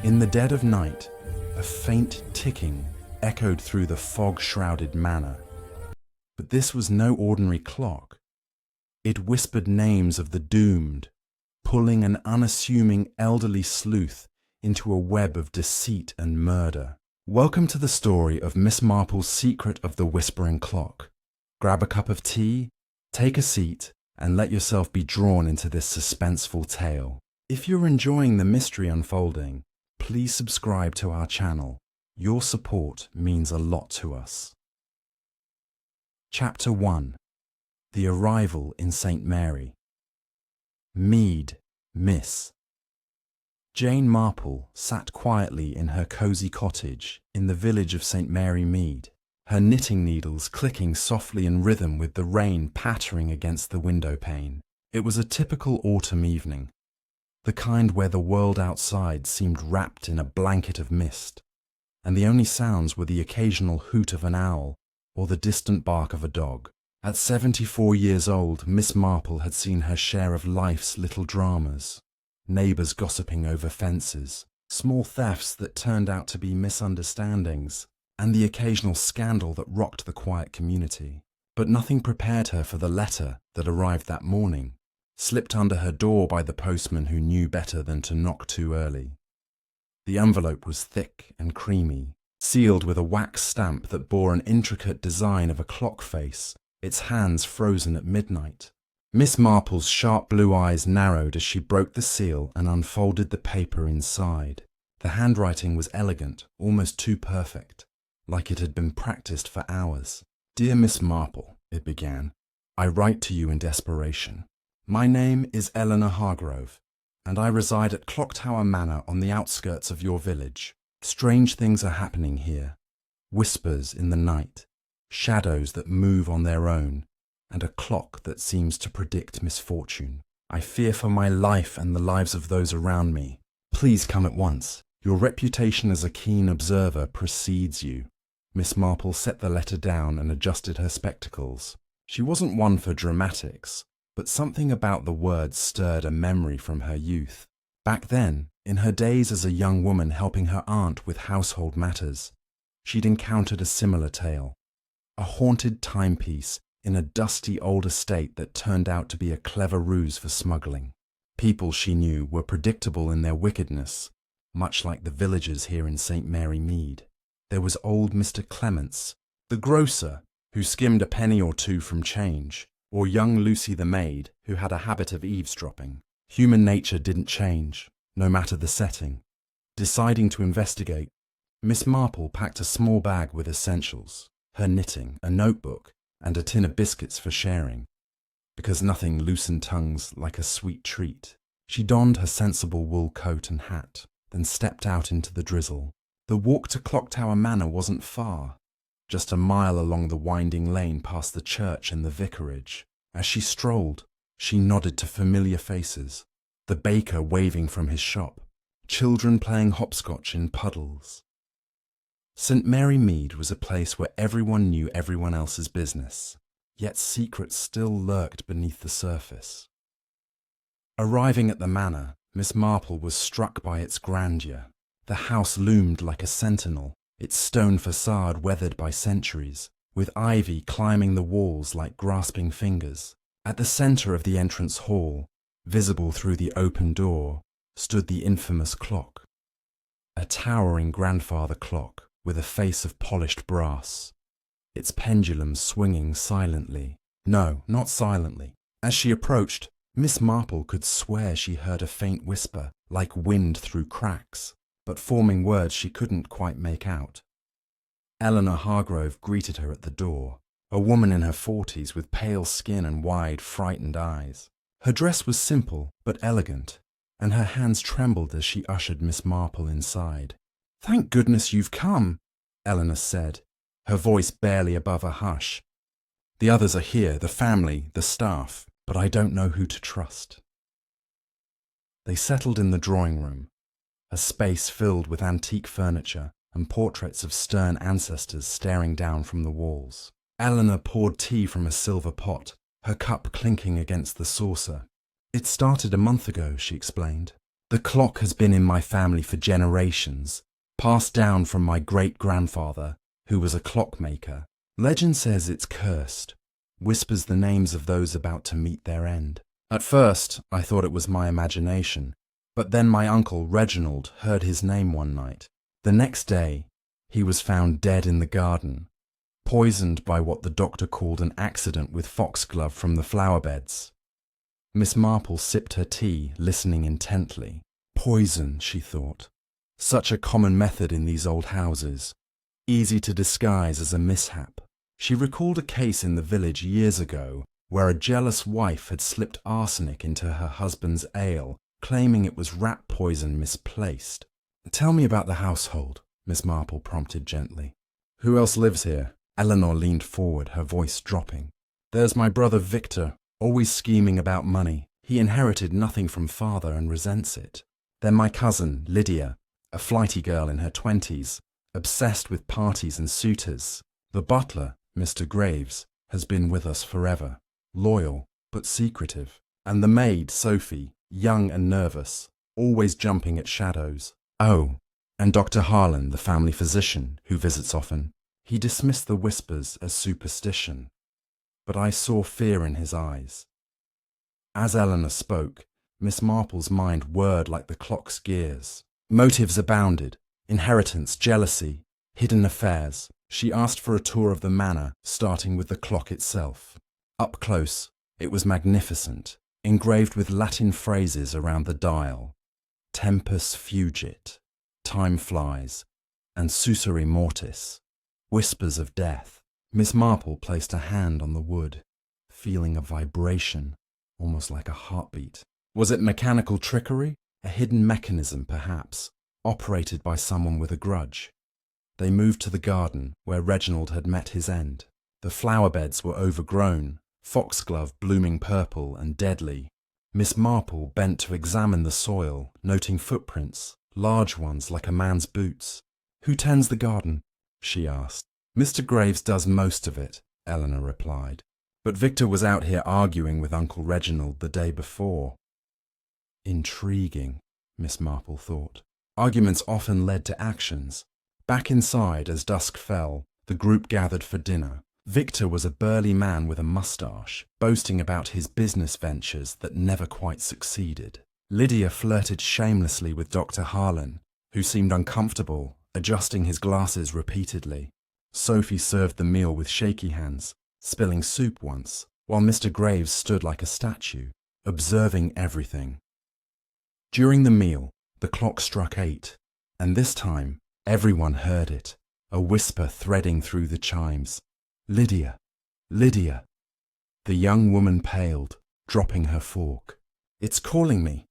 In the dead of night, a faint ticking echoed through the fog-shrouded manor. But this was no ordinary clock. It whispered names of the doomed, pulling an unassuming elderly sleuth into a web of deceit and murder. Welcome to the story of Miss Marple's Secret of the Whispering Clock. Grab a cup of tea, take a seat, and let yourself be drawn into this suspenseful tale. If you're enjoying the mystery unfolding, please subscribe to our channel. Your support means a lot to us. Chapter 1. The Arrival in St. Mary. Mead, Miss. Jane Marple sat quietly in her cosy cottage in the village of St. Mary Mead, her knitting needles clicking softly in rhythm with the rain pattering against the window pane. It was a typical autumn evening, the kind where the world outside seemed wrapped in a blanket of mist, and the only sounds were the occasional hoot of an owl or the distant bark of a dog. At 74 years old, Miss Marple had seen her share of life's little dramas. Neighbours gossiping over fences, small thefts that turned out to be misunderstandings, and the occasional scandal that rocked the quiet community. But nothing prepared her for the letter that arrived that morning, slipped under her door by the postman who knew better than to knock too early. The envelope was thick and creamy, sealed with a wax stamp that bore an intricate design of a clock face, its hands frozen at midnight. Miss Marple's sharp blue eyes narrowed as she broke the seal and unfolded the paper inside. The handwriting was elegant, almost too perfect, like it had been practiced for hours. "Dear Miss Marple," it began, "I write to you in desperation. My name is Eleanor Hargrove, and I reside at Clocktower Manor on the outskirts of your village. Strange things are happening here. Whispers in the night, shadows that move on their own, and a clock that seems to predict misfortune. I fear for my life and the lives of those around me. Please come at once. Your reputation as a keen observer precedes you." Miss Marple set the letter down and adjusted her spectacles. She wasn't one for dramatics, but something about the words stirred a memory from her youth. Back then, in her days as a young woman helping her aunt with household matters, she'd encountered a similar tale. A haunted timepiece in a dusty old estate that turned out to be a clever ruse for smuggling. People she knew were predictable in their wickedness, much like the villagers here in St. Mary Mead. There was old Mr. Clements, the grocer, who skimmed a penny or two from change, or young Lucy the maid, who had a habit of eavesdropping. Human nature didn't change, no matter the setting. Deciding to investigate, Miss Marple packed a small bag with essentials, her knitting, a notebook, and a tin of biscuits for sharing, because nothing loosened tongues like a sweet treat. She donned her sensible wool coat and hat, then stepped out into the drizzle. The walk to Clocktower Manor wasn't far, just a mile along the winding lane past the church and the vicarage. As she strolled, she nodded to familiar faces, the baker waving from his shop, children playing hopscotch in puddles. St. Mary Mead was a place where everyone knew everyone else's business, yet secrets still lurked beneath the surface. Arriving at the manor, Miss Marple was struck by its grandeur. The house loomed like a sentinel, its stone facade weathered by centuries, with ivy climbing the walls like grasping fingers. At the centre of the entrance hall, visible through the open door, stood the infamous clock. A towering grandfather clock, with a face of polished brass, its pendulum swinging silently. No, not silently. As she approached, Miss Marple could swear she heard a faint whisper, like wind through cracks, but forming words she couldn't quite make out. Eleanor Hargrove greeted her at the door, a woman in her 40s with pale skin and wide, frightened eyes. Her dress was simple but elegant, and her hands trembled as she ushered Miss Marple inside. "Thank goodness you've come," Eleanor said, her voice barely above a hush. "The others are here, the family, the staff, but I don't know who to trust." They settled in the drawing room, a space filled with antique furniture and portraits of stern ancestors staring down from the walls. Eleanor poured tea from a silver pot, her cup clinking against the saucer. "It started a month ago," she explained. The clock has been in my family for generations, passed down from my great-grandfather, who was a clockmaker. Legend says it's cursed, whispers the names of those about to meet their end. At first, I thought it was my imagination, but then my uncle Reginald heard his name one night. The next day, he was found dead in the garden, poisoned by what the doctor called an accident with foxglove from the flower beds. Miss Marple sipped her tea, listening intently. Poison, she thought. Such a common method in these old houses, easy to disguise as a mishap. She recalled a case in the village years ago where a jealous wife had slipped arsenic into her husband's ale, claiming it was rat poison misplaced. "Tell me about the household," Miss Marple prompted gently. "Who else lives here?" Eleanor leaned forward, her voice dropping. "There's my brother Victor, always scheming about money. He inherited nothing from father and resents it. Then my cousin, Lydia, a flighty girl in her 20s, obsessed with parties and suitors. The butler, Mr. Graves, has been with us forever, loyal but secretive. And the maid, Sophie, young and nervous, always jumping at shadows. Oh, and Dr. Harlan, the family physician, who visits often. He dismissed the whispers as superstition, but I saw fear in his eyes." As Eleanor spoke, Miss Marple's mind whirred like the clock's gears. Motives abounded: inheritance, jealousy, hidden affairs. She asked for a tour of the manor, starting with the clock itself. Up close, it was magnificent, engraved with Latin phrases around the dial. Tempus fugit, time flies, and susuri mortis, whispers of death. Miss Marple placed a hand on the wood, feeling a vibration, almost like a heartbeat. Was it mechanical trickery? A hidden mechanism, perhaps, operated by someone with a grudge? They moved to the garden, where Reginald had met his end. The flower beds were overgrown, foxglove blooming purple and deadly. Miss Marple bent to examine the soil, noting footprints, large ones like a man's boots. "Who tends the garden?" she asked. "Mr. Graves does most of it," Eleanor replied. "But Victor was out here arguing with Uncle Reginald the day before." Intriguing, Miss Marple thought. Arguments often led to actions. Back inside, as dusk fell, the group gathered for dinner. Victor was a burly man with a moustache, boasting about his business ventures that never quite succeeded. Lydia flirted shamelessly with Dr. Harlan, who seemed uncomfortable, adjusting his glasses repeatedly. Sophie served the meal with shaky hands, spilling soup once, while Mr. Graves stood like a statue, observing everything. During the meal, the clock struck 8, and this time everyone heard it, a whisper threading through the chimes. "Lydia! Lydia!" The young woman paled, dropping her fork. "It's calling me,"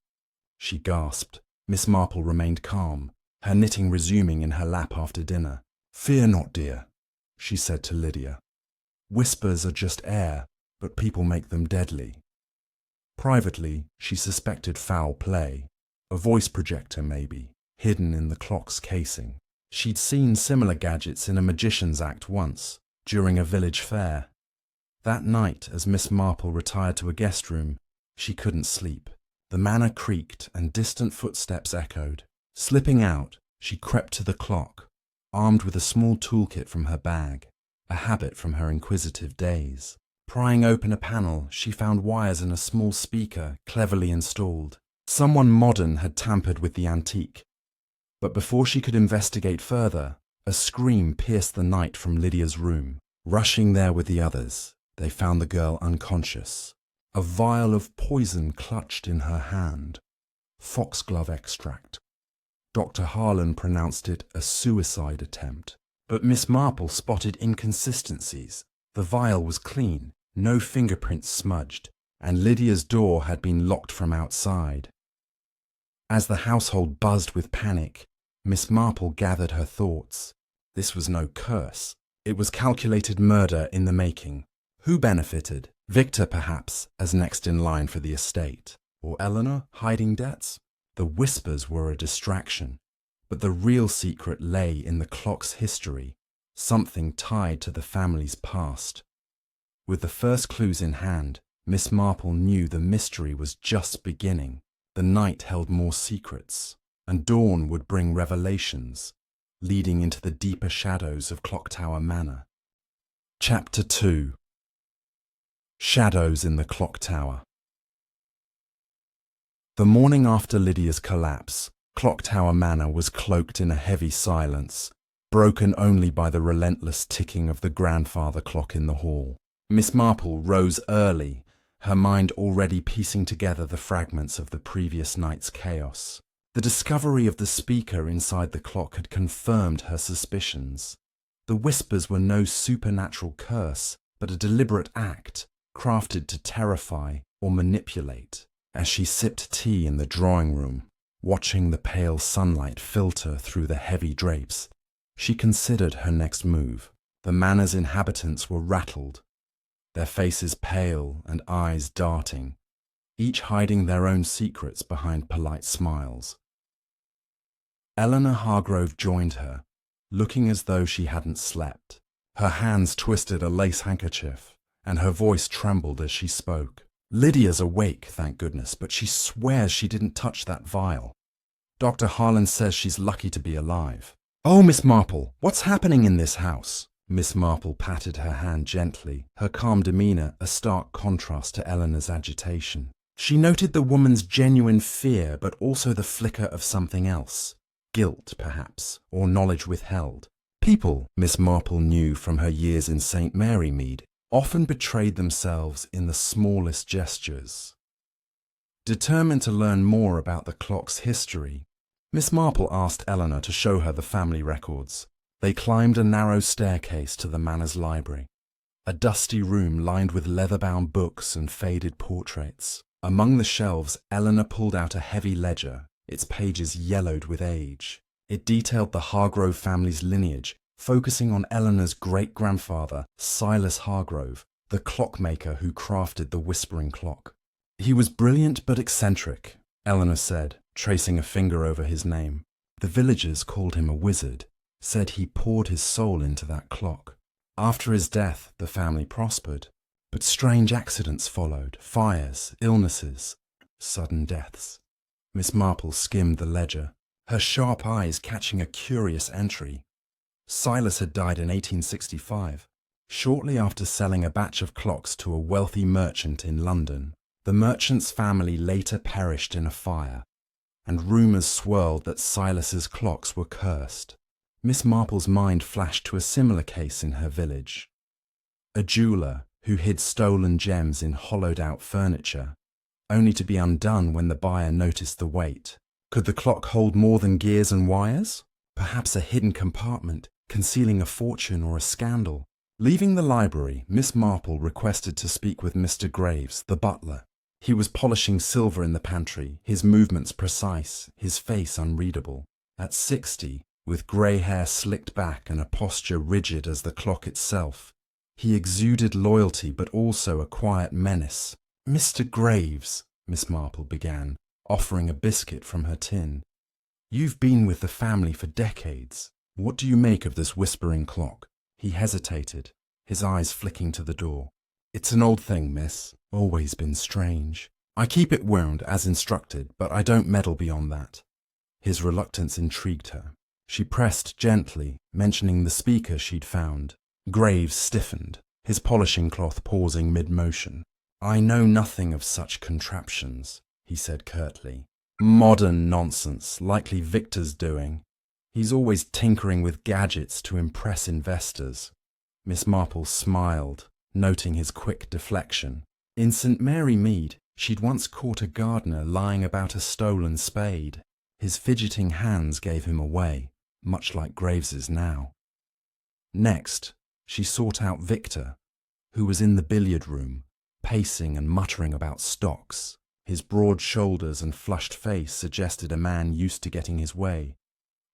she gasped. Miss Marple remained calm, her knitting resuming in her lap after dinner. "Fear not, dear," she said to Lydia. "Whispers are just air, but people make them deadly." Privately, she suspected foul play. A voice projector, maybe, hidden in the clock's casing. She'd seen similar gadgets in a magician's act once, during a village fair. That night, as Miss Marple retired to a guest room, she couldn't sleep. The manor creaked and distant footsteps echoed. Slipping out, she crept to the clock, armed with a small toolkit from her bag, a habit from her inquisitive days. Prying open a panel, she found wires and a small speaker cleverly installed. Someone modern had tampered with the antique. But before she could investigate further, a scream pierced the night from Lydia's room. Rushing there with the others, they found the girl unconscious, a vial of poison clutched in her hand. Foxglove extract. Dr. Harlan pronounced it a suicide attempt. But Miss Marple spotted inconsistencies. The vial was clean, no fingerprints smudged, and Lydia's door had been locked from outside. As the household buzzed with panic, Miss Marple gathered her thoughts. This was no curse. It was calculated murder in the making. Who benefited? Victor, perhaps, as next in line for the estate. Or Eleanor, hiding debts? The whispers were a distraction, but the real secret lay in the clock's history, something tied to the family's past. With the first clues in hand, Miss Marple knew the mystery was just beginning. The night held more secrets, and dawn would bring revelations, leading into the deeper shadows of Clocktower Manor. Chapter 2. Shadows in the Clock Tower. The morning after Lydia's collapse, Clocktower Manor was cloaked in a heavy silence, broken only by the relentless ticking of the grandfather clock in the hall. Miss Marple rose early, her mind already piecing together the fragments of the previous night's chaos. The discovery of the speaker inside the clock had confirmed her suspicions. The whispers were no supernatural curse, but a deliberate act, crafted to terrify or manipulate. As she sipped tea in the drawing room, watching the pale sunlight filter through the heavy drapes, she considered her next move. The manor's inhabitants were rattled, their faces pale and eyes darting, each hiding their own secrets behind polite smiles. Eleanor Hargrove joined her, looking as though she hadn't slept. Her hands twisted a lace handkerchief, and her voice trembled as she spoke. "Lydia's awake, thank goodness, but she swears she didn't touch that vial. Dr. Harlan says she's lucky to be alive." "Oh, Miss Marple, what's happening in this house?" Miss Marple patted her hand gently, her calm demeanour a stark contrast to Eleanor's agitation. She noted the woman's genuine fear, but also the flicker of something else. Guilt, perhaps, or knowledge withheld. People, Miss Marple knew from her years in St. Mary Mead, often betrayed themselves in the smallest gestures. Determined to learn more about the clock's history, Miss Marple asked Eleanor to show her the family records. They climbed a narrow staircase to the manor's library, a dusty room lined with leather-bound books and faded portraits. Among the shelves, Eleanor pulled out a heavy ledger, its pages yellowed with age. It detailed the Hargrove family's lineage, focusing on Eleanor's great-grandfather, Silas Hargrove, the clockmaker who crafted the whispering clock. "He was brilliant but eccentric," Eleanor said, tracing a finger over his name. "The villagers called him a wizard, said he poured his soul into that clock. After his death, the family prospered, but strange accidents followed, fires, illnesses, sudden deaths." Miss Marple skimmed the ledger, her sharp eyes catching a curious entry. Silas had died in 1865, shortly after selling a batch of clocks to a wealthy merchant in London. The merchant's family later perished in a fire, and rumours swirled that Silas's clocks were cursed. Miss Marple's mind flashed to a similar case in her village. A jeweller who hid stolen gems in hollowed-out furniture, only to be undone when the buyer noticed the weight. Could the clock hold more than gears and wires? Perhaps a hidden compartment, concealing a fortune or a scandal. Leaving the library, Miss Marple requested to speak with Mr. Graves, the butler. He was polishing silver in the pantry, his movements precise, his face unreadable. At 60, with grey hair slicked back and a posture rigid as the clock itself, he exuded loyalty but also a quiet menace. "Mr. Graves," Miss Marple began, offering a biscuit from her tin. "You've been with the family for decades. What do you make of this whispering clock?" He hesitated, his eyes flicking to the door. "It's an old thing, miss. Always been strange. I keep it wound as instructed, but I don't meddle beyond that." His reluctance intrigued her. She pressed gently, mentioning the speaker she'd found. Graves stiffened, his polishing cloth pausing mid-motion. "I know nothing of such contraptions," he said curtly. "Modern nonsense, likely Victor's doing. He's always tinkering with gadgets to impress investors." Miss Marple smiled, noting his quick deflection. In St. Mary Mead, she'd once caught a gardener lying about a stolen spade. His fidgeting hands gave him away, much like Graves's now. Next, she sought out Victor, who was in the billiard room, pacing and muttering about stocks. His broad shoulders and flushed face suggested a man used to getting his way,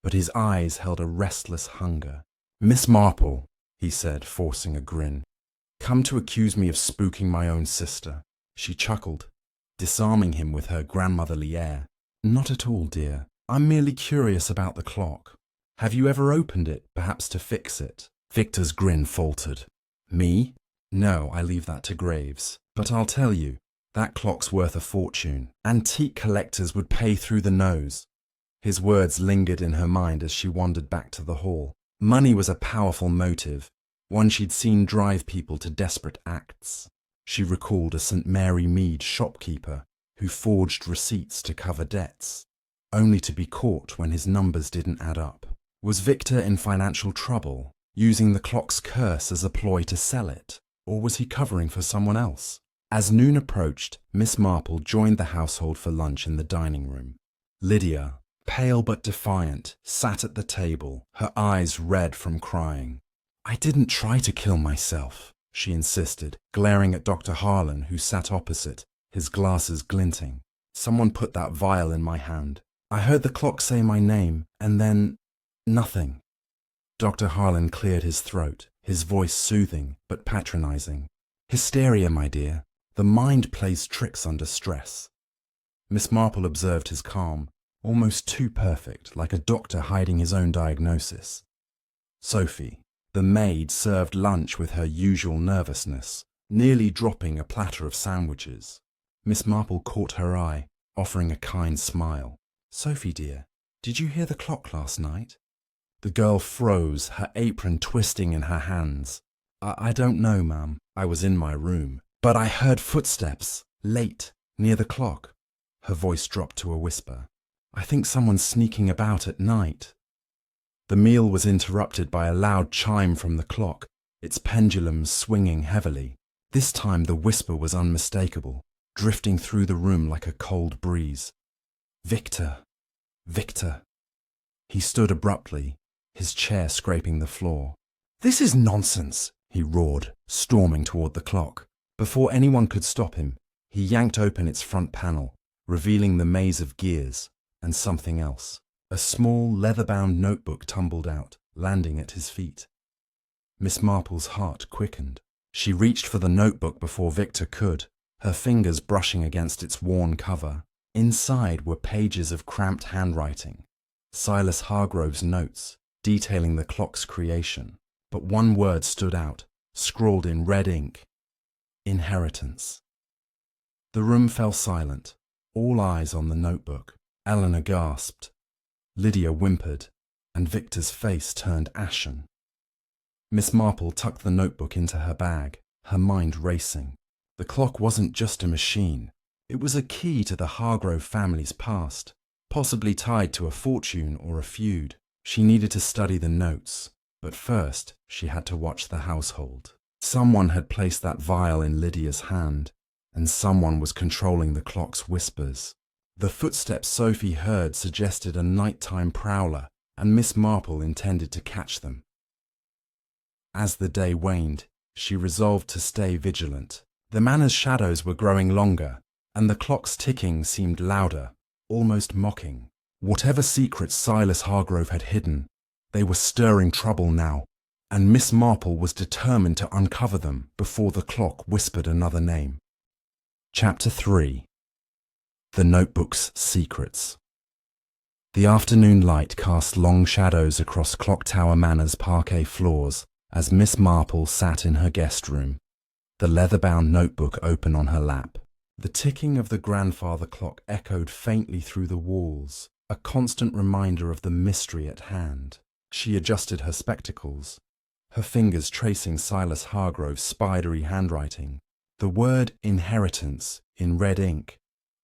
but his eyes held a restless hunger. "Miss Marple," he said, forcing a grin, "come to accuse me of spooking my own sister." She chuckled, disarming him with her grandmotherly air. "Not at all, dear. I'm merely curious about the clock. Have you ever opened it, perhaps to fix it?" Victor's grin faltered. "Me? No, I leave that to Graves. But I'll tell you, That clock's worth a fortune. Antique collectors would pay through the nose. His words lingered in her mind as she wandered back to the hall. Money was a powerful motive, one she'd seen drive people to desperate acts. She recalled a St. Mary Mead shopkeeper who forged receipts to cover debts, only to be caught when his numbers didn't add up. Was Victor in financial trouble, using the clock's curse as a ploy to sell it, or was he covering for someone else? As noon approached, Miss Marple joined the household for lunch in the dining room. Lydia, pale but defiant, sat at the table, her eyes red from crying. "I didn't try to kill myself," she insisted, glaring at Dr. Harlan, who sat opposite, his glasses glinting. "Someone put that vial in my hand. I heard the clock say my name, and then nothing." Dr. Harlan cleared his throat, his voice soothing but patronizing. "Hysteria, my dear. The mind plays tricks under stress." Miss Marple observed his calm, almost too perfect, like a doctor hiding his own diagnosis. Sophie, the maid, served lunch with her usual nervousness, nearly dropping a platter of sandwiches. Miss Marple caught her eye, offering a kind smile. "Sophie, dear, did you hear the clock last night?" The girl froze, her apron twisting in her hands. I don't know, ma'am. I was in my room. But I heard footsteps, late, near the clock." Her voice dropped to a whisper. "I think someone's sneaking about at night." The meal was interrupted by a loud chime from the clock, its pendulum swinging heavily. This time the whisper was unmistakable, drifting through the room like a cold breeze. "Victor! Victor!" He stood abruptly, his chair scraping the floor. "This is nonsense!" he roared, storming toward the clock. Before anyone could stop him, he yanked open its front panel, revealing the maze of gears and something else. A small, leather-bound notebook tumbled out, landing at his feet. Miss Marple's heart quickened. She reached for the notebook before Victor could, her fingers brushing against its worn cover. Inside were pages of cramped handwriting, Silas Hargrove's notes, detailing the clock's creation. But one word stood out, scrawled in red ink: inheritance. The room fell silent, all eyes on the notebook. Eleanor gasped. Lydia whimpered, and Victor's face turned ashen. Miss Marple tucked the notebook into her bag, her mind racing. The clock wasn't just a machine. It was a key to the Hargrove family's past, possibly tied to a fortune or a feud. She needed to study the notes, but first she had to watch the household. Someone had placed that vial in Lydia's hand, and someone was controlling the clock's whispers. The footsteps Sophie heard suggested a nighttime prowler, and Miss Marple intended to catch them. As the day waned, she resolved to stay vigilant. The manor's shadows were growing longer, and the clock's ticking seemed louder, almost mocking. Whatever secrets Silas Hargrove had hidden, they were stirring trouble now, and Miss Marple was determined to uncover them before the clock whispered another name. Chapter 3. The Notebook's Secrets. The afternoon light cast long shadows across Clock Tower Manor's parquet floors as Miss Marple sat in her guest room, the leather-bound notebook open on her lap. The ticking of the grandfather clock echoed faintly through the walls, a constant reminder of the mystery at hand. She adjusted her spectacles, her fingers tracing Silas Hargrove's spidery handwriting. The word inheritance, in red ink,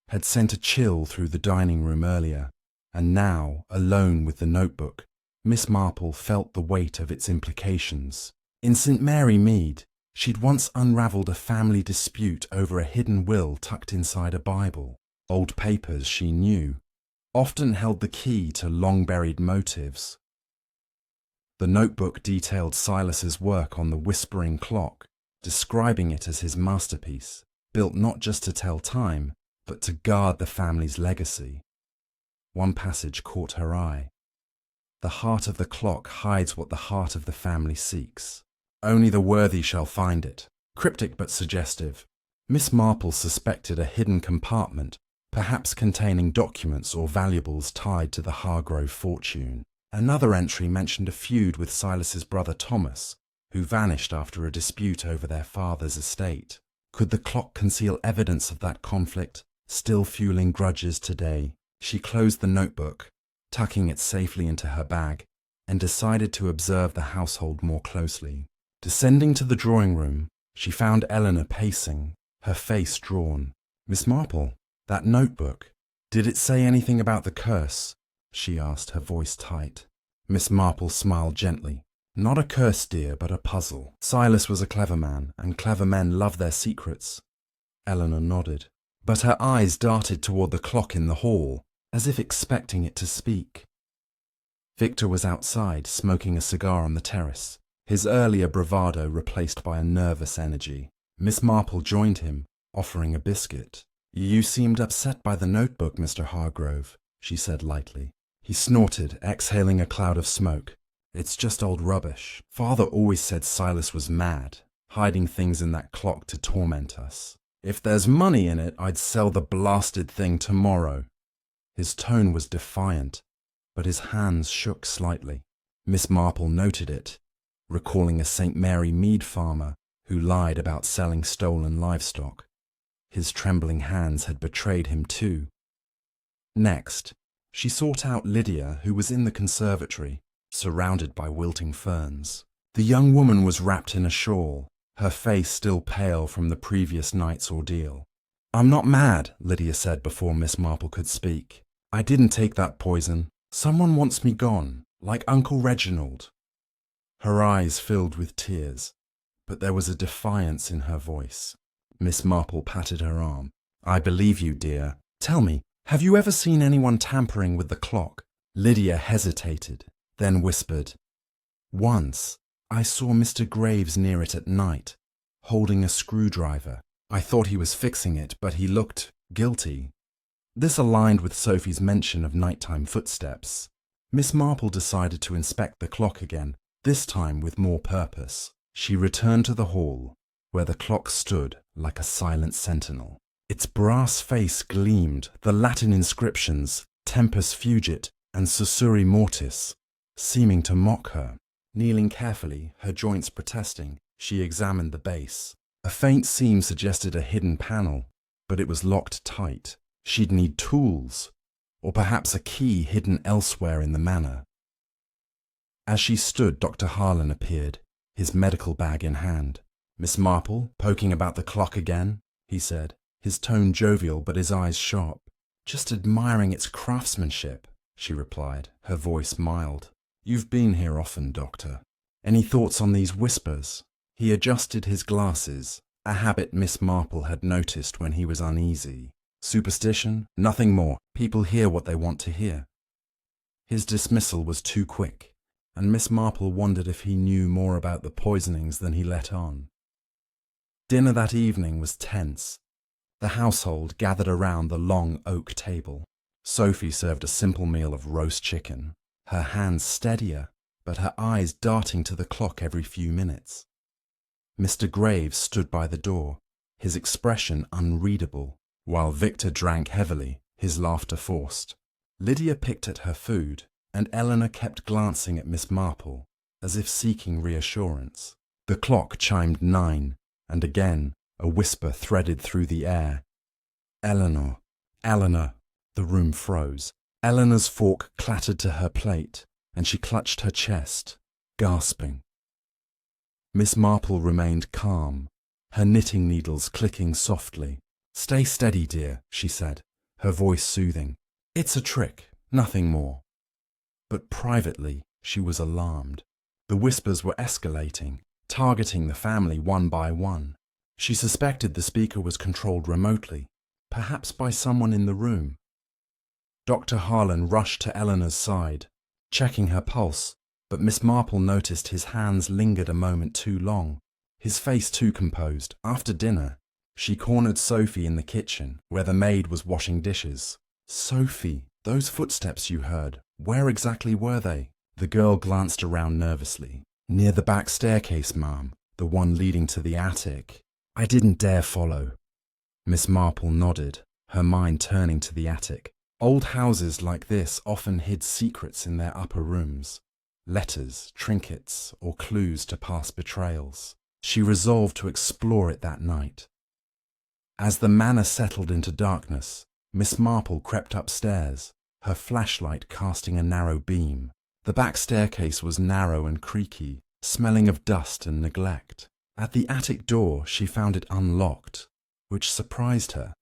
had sent a chill through the dining room earlier, and now, alone with the notebook, Miss Marple felt the weight of its implications. In St. Mary Mead, she'd once unravelled a family dispute over a hidden will tucked inside a Bible. Old papers, she knew, often held the key to long-buried motives. The notebook detailed Silas's work on the whispering clock, describing it as his masterpiece, built not just to tell time, but to guard the family's legacy. One passage caught her eye. The heart of the clock hides what the heart of the family seeks. Only the worthy shall find it. Cryptic but suggestive. Miss Marple suspected a hidden compartment, perhaps containing documents or valuables tied to the Hargrove fortune. Another entry mentioned a feud with Silas's brother Thomas, who vanished after a dispute over their father's estate. Could the clock conceal evidence of that conflict, still fueling grudges today? She closed the notebook, tucking it safely into her bag, and decided to observe the household more closely. Descending to the drawing room, she found Eleanor pacing, her face drawn. "Miss Marple, that notebook. Did it say anything about the curse?" she asked, her voice tight. Miss Marple smiled gently. "Not a curse, dear, but a puzzle. Silas was a clever man, and clever men love their secrets." Eleanor nodded, but her eyes darted toward the clock in the hall, as if expecting it to speak. Victor was outside, smoking a cigar on the terrace, his earlier bravado replaced by a nervous energy. Miss Marple joined him, offering a biscuit. "You seemed upset by the notebook, Mr. Hargrove," she said lightly. He snorted, exhaling a cloud of smoke. "It's just old rubbish. Father always said Silas was mad, hiding things in that clock to torment us. If there's money in it, I'd sell the blasted thing tomorrow." His tone was defiant, but his hands shook slightly. Miss Marple noted it, recalling a St. Mary Mead farmer who lied about selling stolen livestock. His trembling hands had betrayed him too. Next, she sought out Lydia, who was in the conservatory, surrounded by wilting ferns. The young woman was wrapped in a shawl, her face still pale from the previous night's ordeal. "I'm not mad," Lydia said before Miss Marple could speak. "I didn't take that poison. Someone wants me gone, like Uncle Reginald." Her eyes filled with tears, but there was a defiance in her voice. Miss Marple patted her arm. "I believe you, dear. Tell me, have you ever seen anyone tampering with the clock?" Lydia hesitated, then whispered, "Once, I saw Mr. Graves near it at night, holding a screwdriver. I thought he was fixing it, but he looked guilty." This aligned with Sophie's mention of nighttime footsteps. Miss Marple decided to inspect the clock again, this time with more purpose. She returned to the hall, where the clock stood like a silent sentinel. Its brass face gleamed, the Latin inscriptions, Tempus Fugit and Sussurri Mortis, seeming to mock her. Kneeling carefully, her joints protesting, she examined the base. A faint seam suggested a hidden panel, but it was locked tight. She'd need tools, or perhaps a key hidden elsewhere in the manor. As she stood, Dr. Harlan appeared, his medical bag in hand. "Miss Marple, poking about the clock again?" he said, his tone jovial but his eyes sharp. "Just admiring its craftsmanship," she replied, her voice mild. "You've been here often, Doctor. Any thoughts on these whispers?" He adjusted his glasses, a habit Miss Marple had noticed when he was uneasy. "Superstition? Nothing more. People hear what they want to hear." His dismissal was too quick, and Miss Marple wondered if he knew more about the poisonings than he let on. Dinner that evening was tense. The household gathered around the long oak table. Sophie served a simple meal of roast chicken, her hands steadier, but her eyes darting to the clock every few minutes. Mr. Graves stood by the door, his expression unreadable, while Victor drank heavily, his laughter forced. Lydia picked at her food, and Eleanor kept glancing at Miss Marple, as if seeking reassurance. The clock chimed 9, and again a whisper threaded through the air. "Eleanor, Eleanor." The room froze. Eleanor's fork clattered to her plate, and she clutched her chest, gasping. Miss Marple remained calm, her knitting needles clicking softly. "Stay steady, dear," she said, her voice soothing. "It's a trick, nothing more." But privately, she was alarmed. The whispers were escalating, targeting the family one by one. She suspected the speaker was controlled remotely, perhaps by someone in the room. Dr. Harlan rushed to Eleanor's side, checking her pulse, but Miss Marple noticed his hands lingered a moment too long, his face too composed. After dinner, she cornered Sophie in the kitchen, where the maid was washing dishes. "Sophie, those footsteps you heard, where exactly were they?" The girl glanced around nervously. "Near the back staircase, ma'am, the one leading to the attic. I didn't dare follow." Miss Marple nodded, her mind turning to the attic. Old houses like this often hid secrets in their upper rooms, letters, trinkets, or clues to past betrayals. She resolved to explore it that night. As the manor settled into darkness, Miss Marple crept upstairs, her flashlight casting a narrow beam. The back staircase was narrow and creaky, smelling of dust and neglect. At the attic door, she found it unlocked, which surprised her.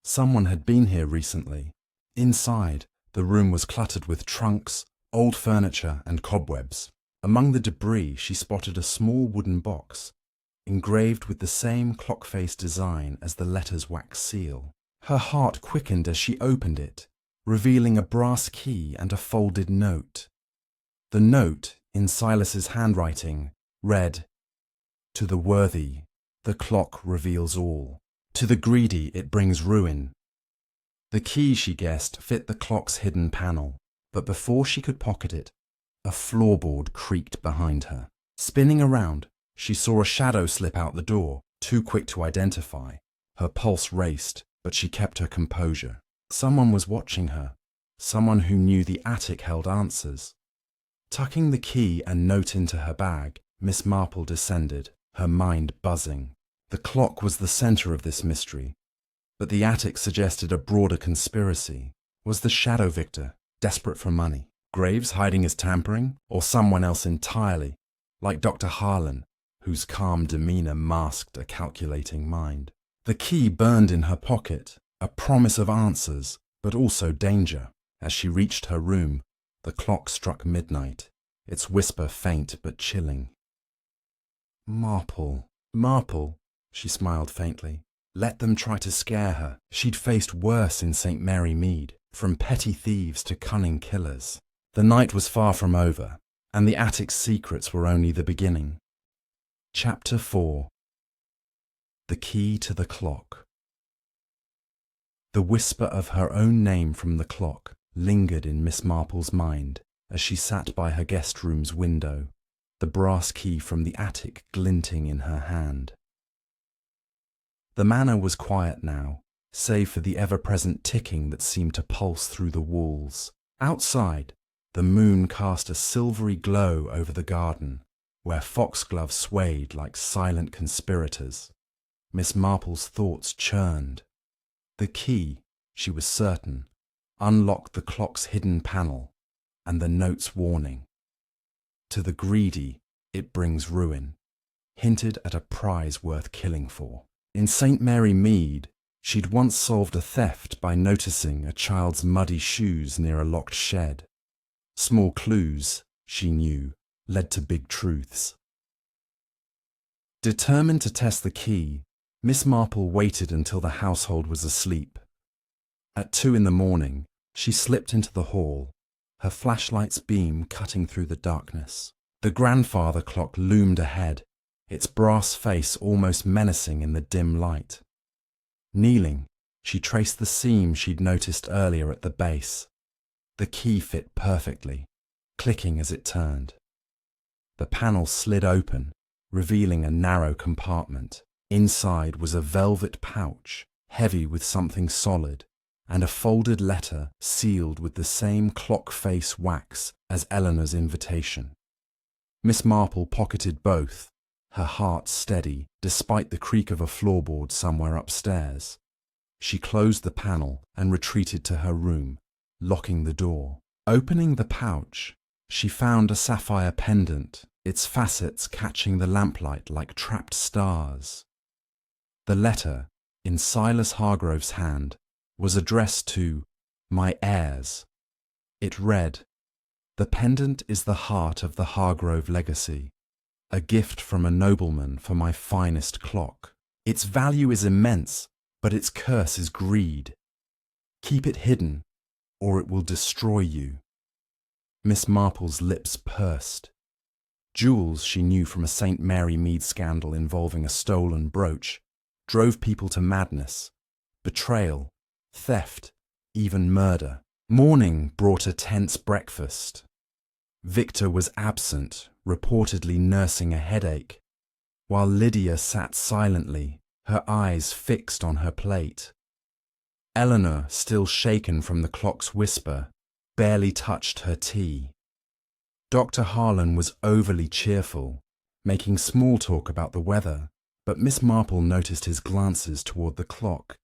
Someone had been here recently. Inside, the room was cluttered with trunks, old furniture, and cobwebs. Among the debris, she spotted a small wooden box, engraved with the same clock-face design as the letter's wax seal. Her heart quickened as she opened it, revealing a brass key and a folded note. The note, in Silas's handwriting, read, "To the worthy, the clock reveals all. To the greedy, it brings ruin." The key, she guessed, fit the clock's hidden panel, but before she could pocket it, a floorboard creaked behind her. Spinning around, she saw a shadow slip out the door, too quick to identify. Her pulse raced, but she kept her composure. Someone was watching her, someone who knew the attic held answers. Tucking the key and note into her bag, Miss Marple descended, her mind buzzing. The clock was the centre of this mystery, but the attic suggested a broader conspiracy. Was the shadow victor desperate for money? Graves hiding his tampering? Or someone else entirely, like Dr. Harlan, whose calm demeanour masked a calculating mind? The key burned in her pocket, a promise of answers, but also danger. As she reached her room, the clock struck midnight, its whisper faint but chilling. Marple, Marple, she smiled faintly. Let them try to scare her. She'd faced worse in St. Mary Mead, from petty thieves to cunning killers. The night was far from over, and the attic's secrets were only the beginning. Chapter 4. The Key to the Clock. The whisper of her own name from the clock lingered in Miss Marple's mind as she sat by her guest room's window, the brass key from the attic glinting in her hand. The manor was quiet now, save for the ever-present ticking that seemed to pulse through the walls. Outside, the moon cast a silvery glow over the garden, where foxgloves swayed like silent conspirators. Miss Marple's thoughts churned. The key, she was certain, unlocked the clock's hidden panel, and the note's warning. To the greedy, it brings ruin, hinted at a prize worth killing for. In St. Mary Mead, she'd once solved a theft by noticing a child's muddy shoes near a locked shed. Small clues, she knew, led to big truths. Determined to test the key, Miss Marple waited until the household was asleep. At 2 a.m, she slipped into the hall, her flashlight's beam cutting through the darkness. The grandfather clock loomed ahead, its brass face almost menacing in the dim light. Kneeling, she traced the seam she'd noticed earlier at the base. The key fit perfectly, clicking as it turned. The panel slid open, revealing a narrow compartment. Inside was a velvet pouch, heavy with something solid, and a folded letter sealed with the same clock face wax as Eleanor's invitation. Miss Marple pocketed both, her heart steady despite the creak of a floorboard somewhere upstairs. She closed the panel and retreated to her room, locking the door. Opening the pouch, she found a sapphire pendant, its facets catching the lamplight like trapped stars. The letter, in Silas Hargrove's hand, was addressed to "My heirs." It read, "The pendant is the heart of the Hargrove legacy, a gift from a nobleman for my finest clock. Its value is immense, but its curse is greed. Keep it hidden, or it will destroy you." Miss Marple's lips pursed. Jewels she knew from a St. Mary Mead scandal involving a stolen brooch drove people to madness, betrayal, theft, even murder. Morning brought a tense breakfast. Victor was absent, reportedly nursing a headache, while Lydia sat silently, her eyes fixed on her plate. Eleanor, still shaken from the clock's whisper, barely touched her tea. Dr. Harlan was overly cheerful, making small talk about the weather, but Miss Marple noticed his glances toward the clock.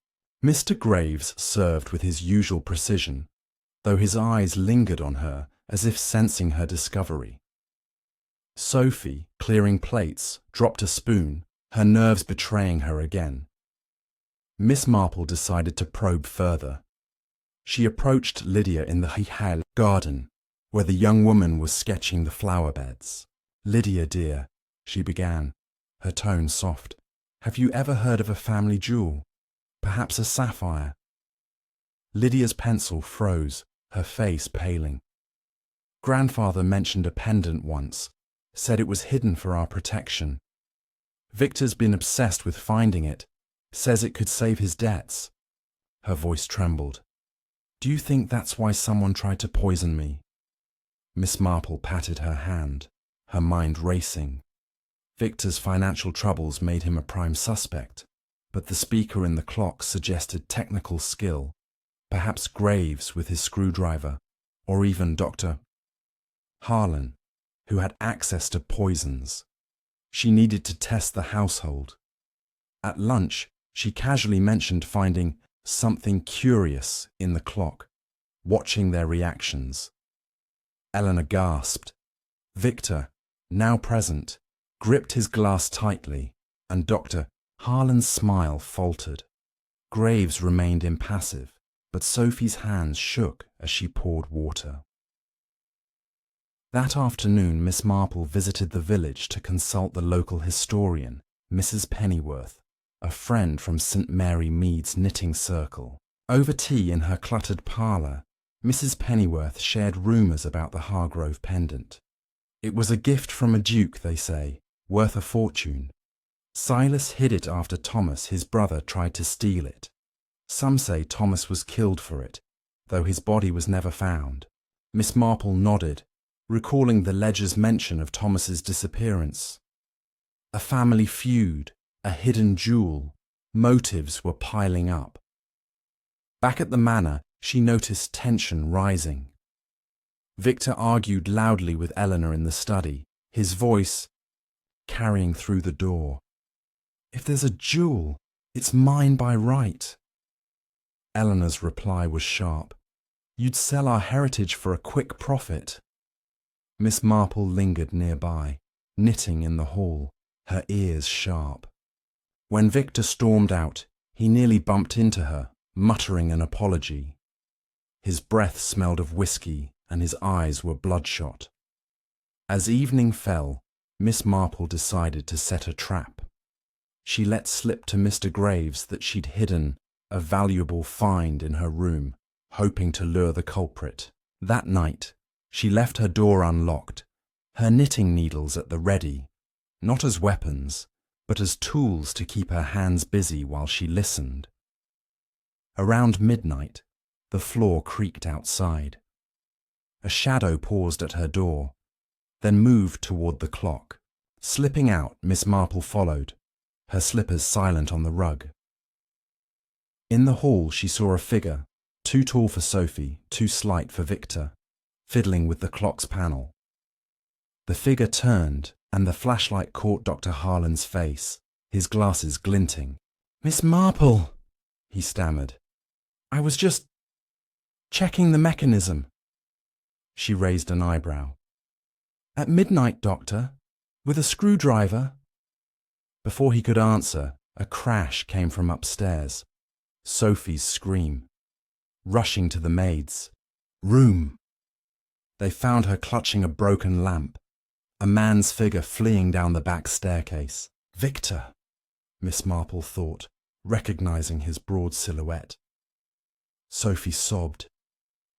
Mr. Graves served with his usual precision, though his eyes lingered on her as if sensing her discovery. Sophie, clearing plates, dropped a spoon, her nerves betraying her again. Miss Marple decided to probe further. She approached Lydia in the garden, where the young woman was sketching the flower beds. "Lydia, dear," she began, her tone soft, "have you ever heard of a family jewel? Perhaps a sapphire?" Lydia's pencil froze, her face paling. "Grandfather mentioned a pendant once, said it was hidden for our protection. Victor's been obsessed with finding it, says it could save his debts." Her voice trembled. "Do you think that's why someone tried to poison me?" Miss Marple patted her hand, her mind racing. Victor's financial troubles made him a prime suspect, but the speaker in the clock suggested technical skill, perhaps Graves with his screwdriver, or even Dr. Harlan, who had access to poisons. She needed to test the household. At lunch, she casually mentioned finding something curious in the clock, watching their reactions. Eleanor gasped. Victor, now present, gripped his glass tightly, and Dr. Harlan's smile faltered. Graves remained impassive, but Sophie's hands shook as she poured water. That afternoon, Miss Marple visited the village to consult the local historian, Mrs. Pennyworth, a friend from St. Mary Mead's knitting circle. Over tea in her cluttered parlour, Mrs. Pennyworth shared rumours about the Hargrove pendant. It was a gift from a duke, they say, worth a fortune. Silas hid it after Thomas, his brother, tried to steal it. Some say Thomas was killed for it, though his body was never found. Miss Marple nodded, recalling the ledger's mention of Thomas's disappearance. A family feud, a hidden jewel, motives were piling up. Back at the manor, she noticed tension rising. Victor argued loudly with Eleanor in the study, his voice carrying through the door. "If there's a jewel, it's mine by right." Eleanor's reply was sharp. "You'd sell our heritage for a quick profit." Miss Marple lingered nearby, knitting in the hall, her ears sharp. When Victor stormed out, he nearly bumped into her, muttering an apology. His breath smelled of whiskey and his eyes were bloodshot. As evening fell, Miss Marple decided to set a trap. She let slip to Mr. Graves that she'd hidden a valuable find in her room, hoping to lure the culprit. That night, she left her door unlocked, her knitting needles at the ready, not as weapons, but as tools to keep her hands busy while she listened. Around midnight, the floor creaked outside. A shadow paused at her door, then moved toward the clock. Slipping out, Miss Marple followed, her slippers silent on the rug. In the hall, she saw a figure, too tall for Sophie, too slight for Victor, fiddling with the clock's panel. The figure turned, and the flashlight caught Dr. Harlan's face, his glasses glinting. "Miss Marple," he stammered. "I was just checking the mechanism." She raised an eyebrow. "At midnight, Doctor, with a screwdriver?" Before he could answer, a crash came from upstairs. Sophie's scream. Rushing to the maid's room, they found her clutching a broken lamp, a man's figure fleeing down the back staircase. "Victor," Miss Marple thought, recognizing his broad silhouette. Sophie sobbed.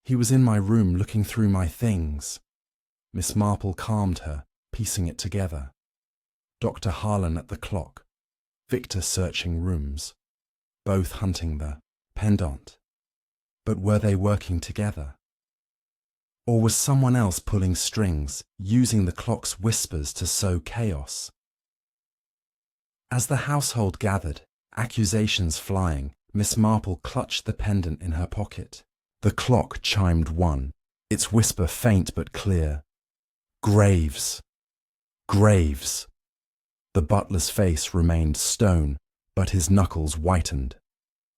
"He was in my room looking through my things." Miss Marple calmed her, piecing it together. Dr. Harlan at the clock, Victor searching rooms, both hunting the pendant. But were they working together? Or was someone else pulling strings, using the clock's whispers to sow chaos? As the household gathered, accusations flying, Miss Marple clutched the pendant in her pocket. The clock chimed 1, its whisper faint but clear. "Graves! Graves!" The butler's face remained stone, but his knuckles whitened.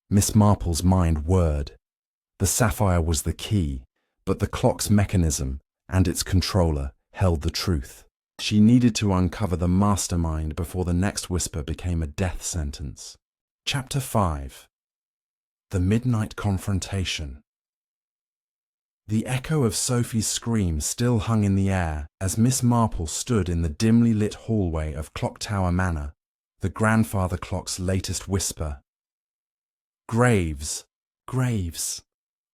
Miss Marple's mind whirred. The sapphire was the key, but the clock's mechanism and its controller held the truth. She needed to uncover the mastermind before the next whisper became a death sentence. Chapter 5. The Midnight Confrontation. The echo of Sophie's scream still hung in the air as Miss Marple stood in the dimly lit hallway of Clock Tower Manor, the grandfather clock's latest whisper. Graves, Graves,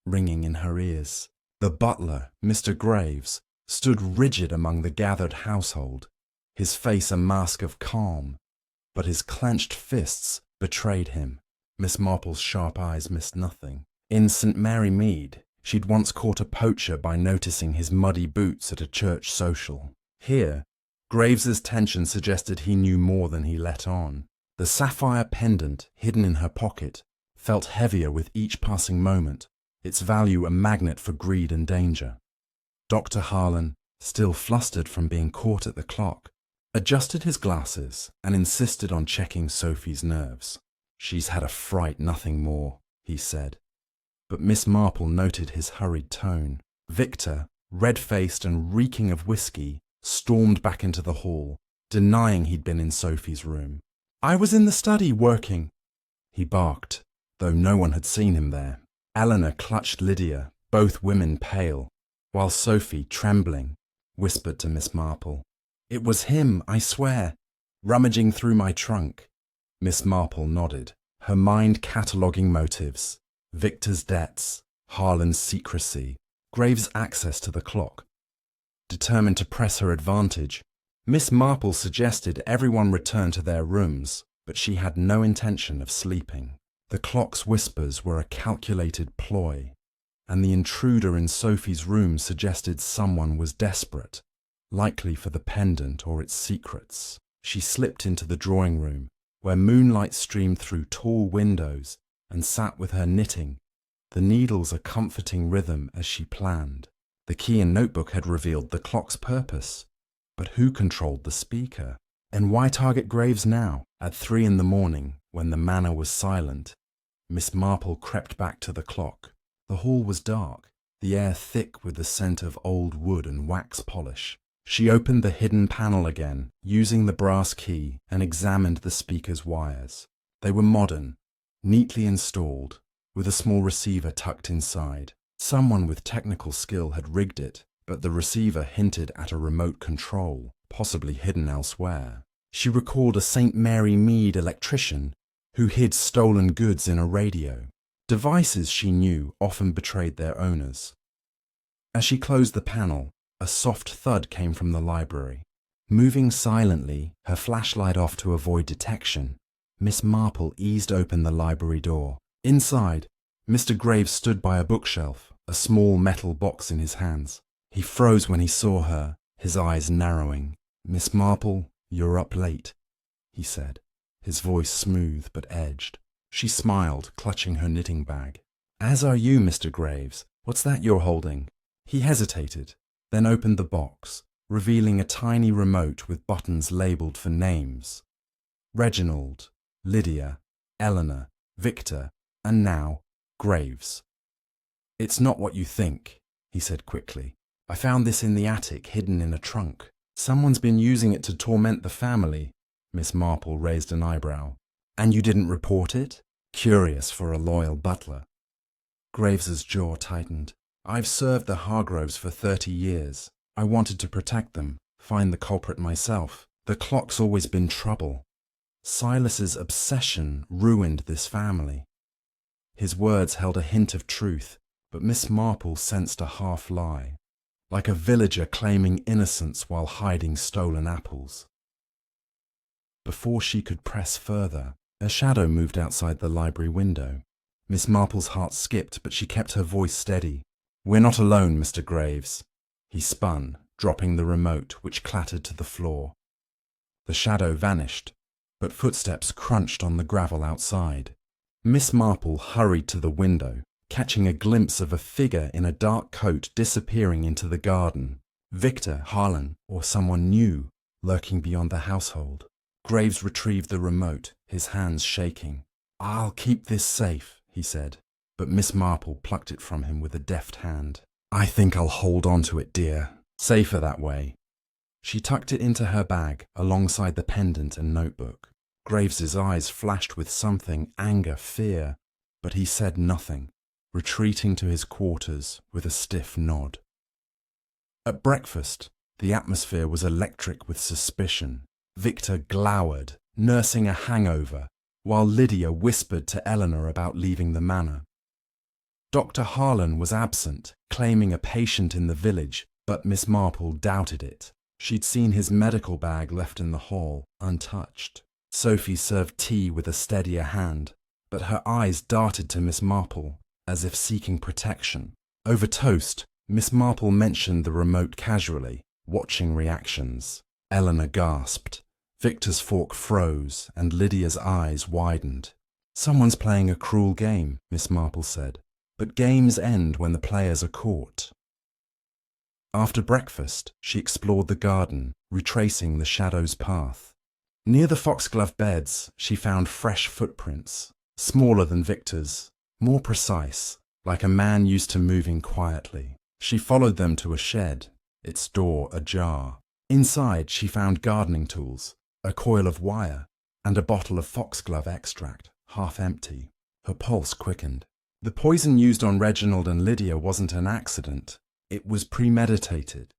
ringing in her ears. The butler, Mr. Graves, stood rigid among the gathered household, his face a mask of calm, but his clenched fists betrayed him. Miss Marple's sharp eyes missed nothing. In St. Mary Mead, she'd once caught a poacher by noticing his muddy boots at a church social. Here, Graves's tension suggested he knew more than he let on. The sapphire pendant hidden in her pocket felt heavier with each passing moment, its value a magnet for greed and danger. Dr. Harlan, still flustered from being caught at the clock, adjusted his glasses and insisted on checking Sophie's nerves. "She's had a fright, nothing more," he said. But Miss Marple noted his hurried tone. Victor, red-faced and reeking of whiskey, stormed back into the hall, denying he'd been in Sophie's room. "I was in the study working," he barked, though no one had seen him there. Eleanor clutched Lydia, both women pale, while Sophie, trembling, whispered to Miss Marple, "It was him, I swear, rummaging through my trunk." Miss Marple nodded, her mind cataloguing motives: Victor's debts, Harlan's secrecy, Graves' access to the clock. Determined to press her advantage, Miss Marple suggested everyone return to their rooms, but she had no intention of sleeping. The clock's whispers were a calculated ploy, and the intruder in Sophie's room suggested someone was desperate, likely for the pendant or its secrets. She slipped into the drawing room, where moonlight streamed through tall windows, and sat with her knitting, the needles a comforting rhythm as she planned. The key and notebook had revealed the clock's purpose, but who controlled the speaker? And why target Graves now, at 3 a.m, when the manor was silent? Miss Marple crept back to the clock. The hall was dark, the air thick with the scent of old wood and wax polish. She opened the hidden panel again, using the brass key, and examined the speaker's wires. They were modern, neatly installed, with a small receiver tucked inside. Someone with technical skill had rigged it, but the receiver hinted at a remote control, possibly hidden elsewhere. She recalled a St. Mary Mead electrician who hid stolen goods in a radio. Devices, she knew, often betrayed their owners. As she closed the panel, a soft thud came from the library. Moving silently, her flashlight off to avoid detection, Miss Marple eased open the library door. Inside, Mr. Graves stood by a bookshelf, a small metal box in his hands. He froze when he saw her, his eyes narrowing. "Miss Marple, you're up late," he said, his voice smooth but edged. She smiled, clutching her knitting bag. "As are you, Mr. Graves. What's that you're holding?" He hesitated, then opened the box, revealing a tiny remote with buttons labelled for names. Reginald, Lydia, Eleanor, Victor, and now Graves. "It's not what you think," he said quickly. "I found this in the attic, hidden in a trunk. Someone's been using it to torment the family." Miss Marple raised an eyebrow. "And you didn't report it?" Curious for a loyal butler. Graves's jaw tightened. "I've served the Hargroves for 30 years. I wanted to protect them, find the culprit myself. The clock's always been trouble. Silas's obsession ruined this family." His words held a hint of truth, but Miss Marple sensed a half-lie, like a villager claiming innocence while hiding stolen apples. Before she could press further, a shadow moved outside the library window. Miss Marple's heart skipped, but she kept her voice steady. "We're not alone, Mr. Graves." He spun, dropping the remote, which clattered to the floor. The shadow vanished, but footsteps crunched on the gravel outside. Miss Marple hurried to the window, catching a glimpse of a figure in a dark coat disappearing into the garden. Victor, Harlan, or someone new, lurking beyond the household. Graves retrieved the remote, his hands shaking. "I'll keep this safe," he said, but Miss Marple plucked it from him with a deft hand. "I think I'll hold on to it, dear. Safer that way." She tucked it into her bag alongside the pendant and notebook. Graves's eyes flashed with something, anger, fear, but he said nothing, retreating to his quarters with a stiff nod. At breakfast, the atmosphere was electric with suspicion. Victor glowered, nursing a hangover, while Lydia whispered to Eleanor about leaving the manor. Dr. Harlan was absent, claiming a patient in the village, but Miss Marple doubted it. She'd seen his medical bag left in the hall, untouched. Sophie served tea with a steadier hand, but her eyes darted to Miss Marple, as if seeking protection. Over toast, Miss Marple mentioned the remote casually, watching reactions. Eleanor gasped. Victor's fork froze, and Lydia's eyes widened. "Someone's playing a cruel game," Miss Marple said. "But games end when the players are caught." After breakfast, she explored the garden, retracing the shadow's path. Near the foxglove beds, she found fresh footprints, smaller than Victor's, more precise, like a man used to moving quietly. She followed them to a shed, its door ajar. Inside, she found gardening tools, a coil of wire, and a bottle of foxglove extract, half empty. Her pulse quickened. The poison used on Reginald and Lydia wasn't an accident. It was premeditated,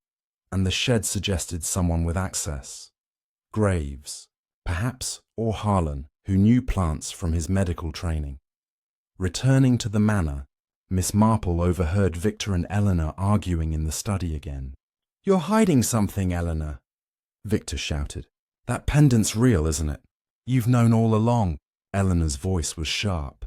and the shed suggested someone with access. Graves, perhaps, or Harlan, who knew plants from his medical training. Returning to the manor, Miss Marple overheard Victor and Eleanor arguing in the study again. "You're hiding something, Eleanor," Victor shouted. "That pendant's real, isn't it? You've known all along." Eleanor's voice was sharp.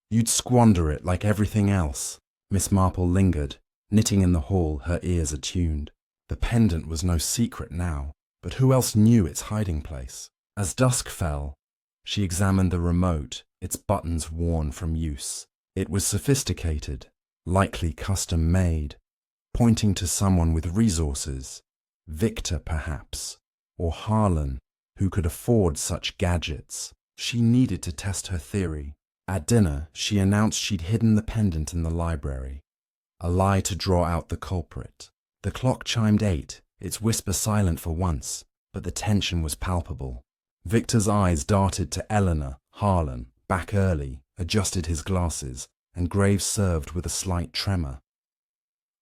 "You'd squander it like everything else." Miss Marple lingered, knitting in the hall, her ears attuned. The pendant was no secret now, but who else knew its hiding place? As dusk fell, she examined the remote, its buttons worn from use. It was sophisticated, likely custom-made, pointing to someone with resources. Victor, perhaps, or Harlan, who could afford such gadgets. She needed to test her theory. At dinner, she announced she'd hidden the pendant in the library. A lie to draw out the culprit. The clock chimed 8, its whisper silent for once, but the tension was palpable. Victor's eyes darted to Eleanor. Harlan, back early, adjusted his glasses, and Graves served with a slight tremor.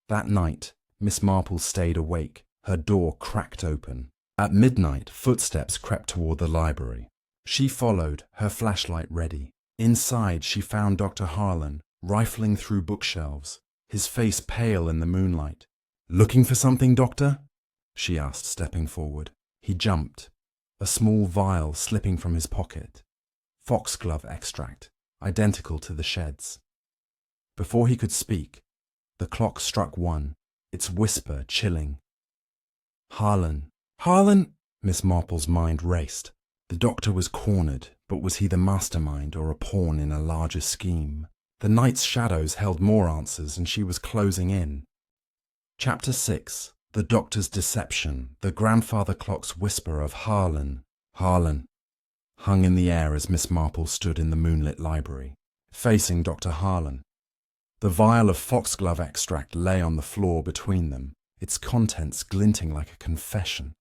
That night, Miss Marple stayed awake, her door cracked open. At midnight, footsteps crept toward the library. She followed, her flashlight ready. Inside, she found Dr. Harlan, rifling through bookshelves, his face pale in the moonlight. "Looking for something, Doctor?" she asked, stepping forward. He jumped, a small vial slipping from his pocket. Foxglove extract, identical to the shed's. Before he could speak, the clock struck 1, its whisper chilling. "Harlan. Harlan!" Miss Marple's mind raced. The doctor was cornered, but was he the mastermind or a pawn in a larger scheme? The night's shadows held more answers, and she was closing in. Chapter 6. The Doctor's Deception. The grandfather clock's whisper of Harlan. Harlan hung in the air as Miss Marple stood in the moonlit library, facing Dr. Harlan. The vial of foxglove extract lay on the floor between them, its contents glinting like a confession.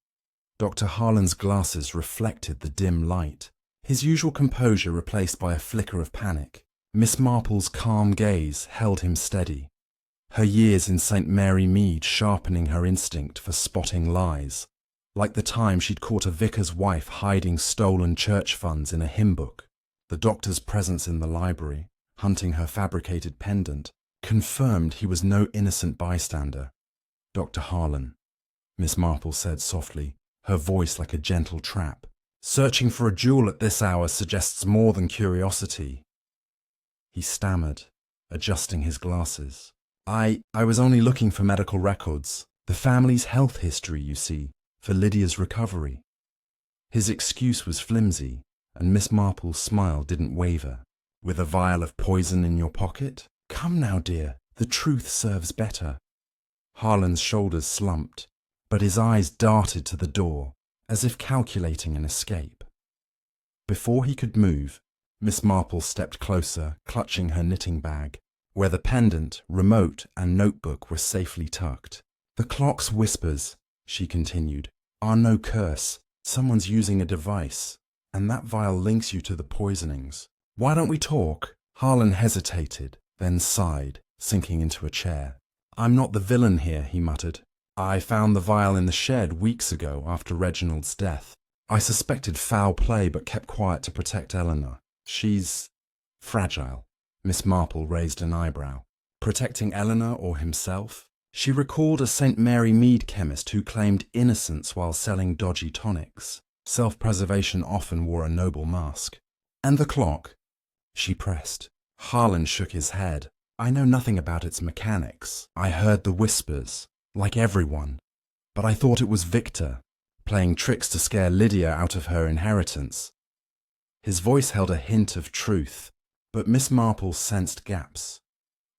Dr. Harlan's glasses reflected the dim light, his usual composure replaced by a flicker of panic. Miss Marple's calm gaze held him steady, her years in St. Mary Mead sharpening her instinct for spotting lies, like the time she'd caught a vicar's wife hiding stolen church funds in a hymn book. The doctor's presence in the library, hunting her fabricated pendant, confirmed he was no innocent bystander. "Dr. Harlan," Miss Marple said softly, her voice like a gentle trap. "Searching for a jewel at this hour suggests more than curiosity." He stammered, adjusting his glasses. I was only looking for medical records. The family's health history, you see, for Lydia's recovery." His excuse was flimsy, and Miss Marple's smile didn't waver. "With a vial of poison in your pocket? Come now, dear, the truth serves better." Harlan's shoulders slumped, but his eyes darted to the door, as if calculating an escape. Before he could move, Miss Marple stepped closer, clutching her knitting bag, where the pendant, remote, and notebook were safely tucked. "The clock's whispers," she continued, "are no curse. Someone's using a device, and that vial links you to the poisonings. Why don't we talk?" Harlan hesitated, then sighed, sinking into a chair. "I'm not the villain here," he muttered. "I found the vial in the shed weeks ago after Reginald's death. I suspected foul play but kept quiet to protect Eleanor. She's fragile." Miss Marple raised an eyebrow. Protecting Eleanor or himself? She recalled a St. Mary Mead chemist who claimed innocence while selling dodgy tonics. Self-preservation often wore a noble mask. "And the clock?" she pressed. Harlan shook his head. "I know nothing about its mechanics. I heard the whispers, like everyone. But I thought it was Victor, playing tricks to scare Lydia out of her inheritance." His voice held a hint of truth, but Miss Marple sensed gaps,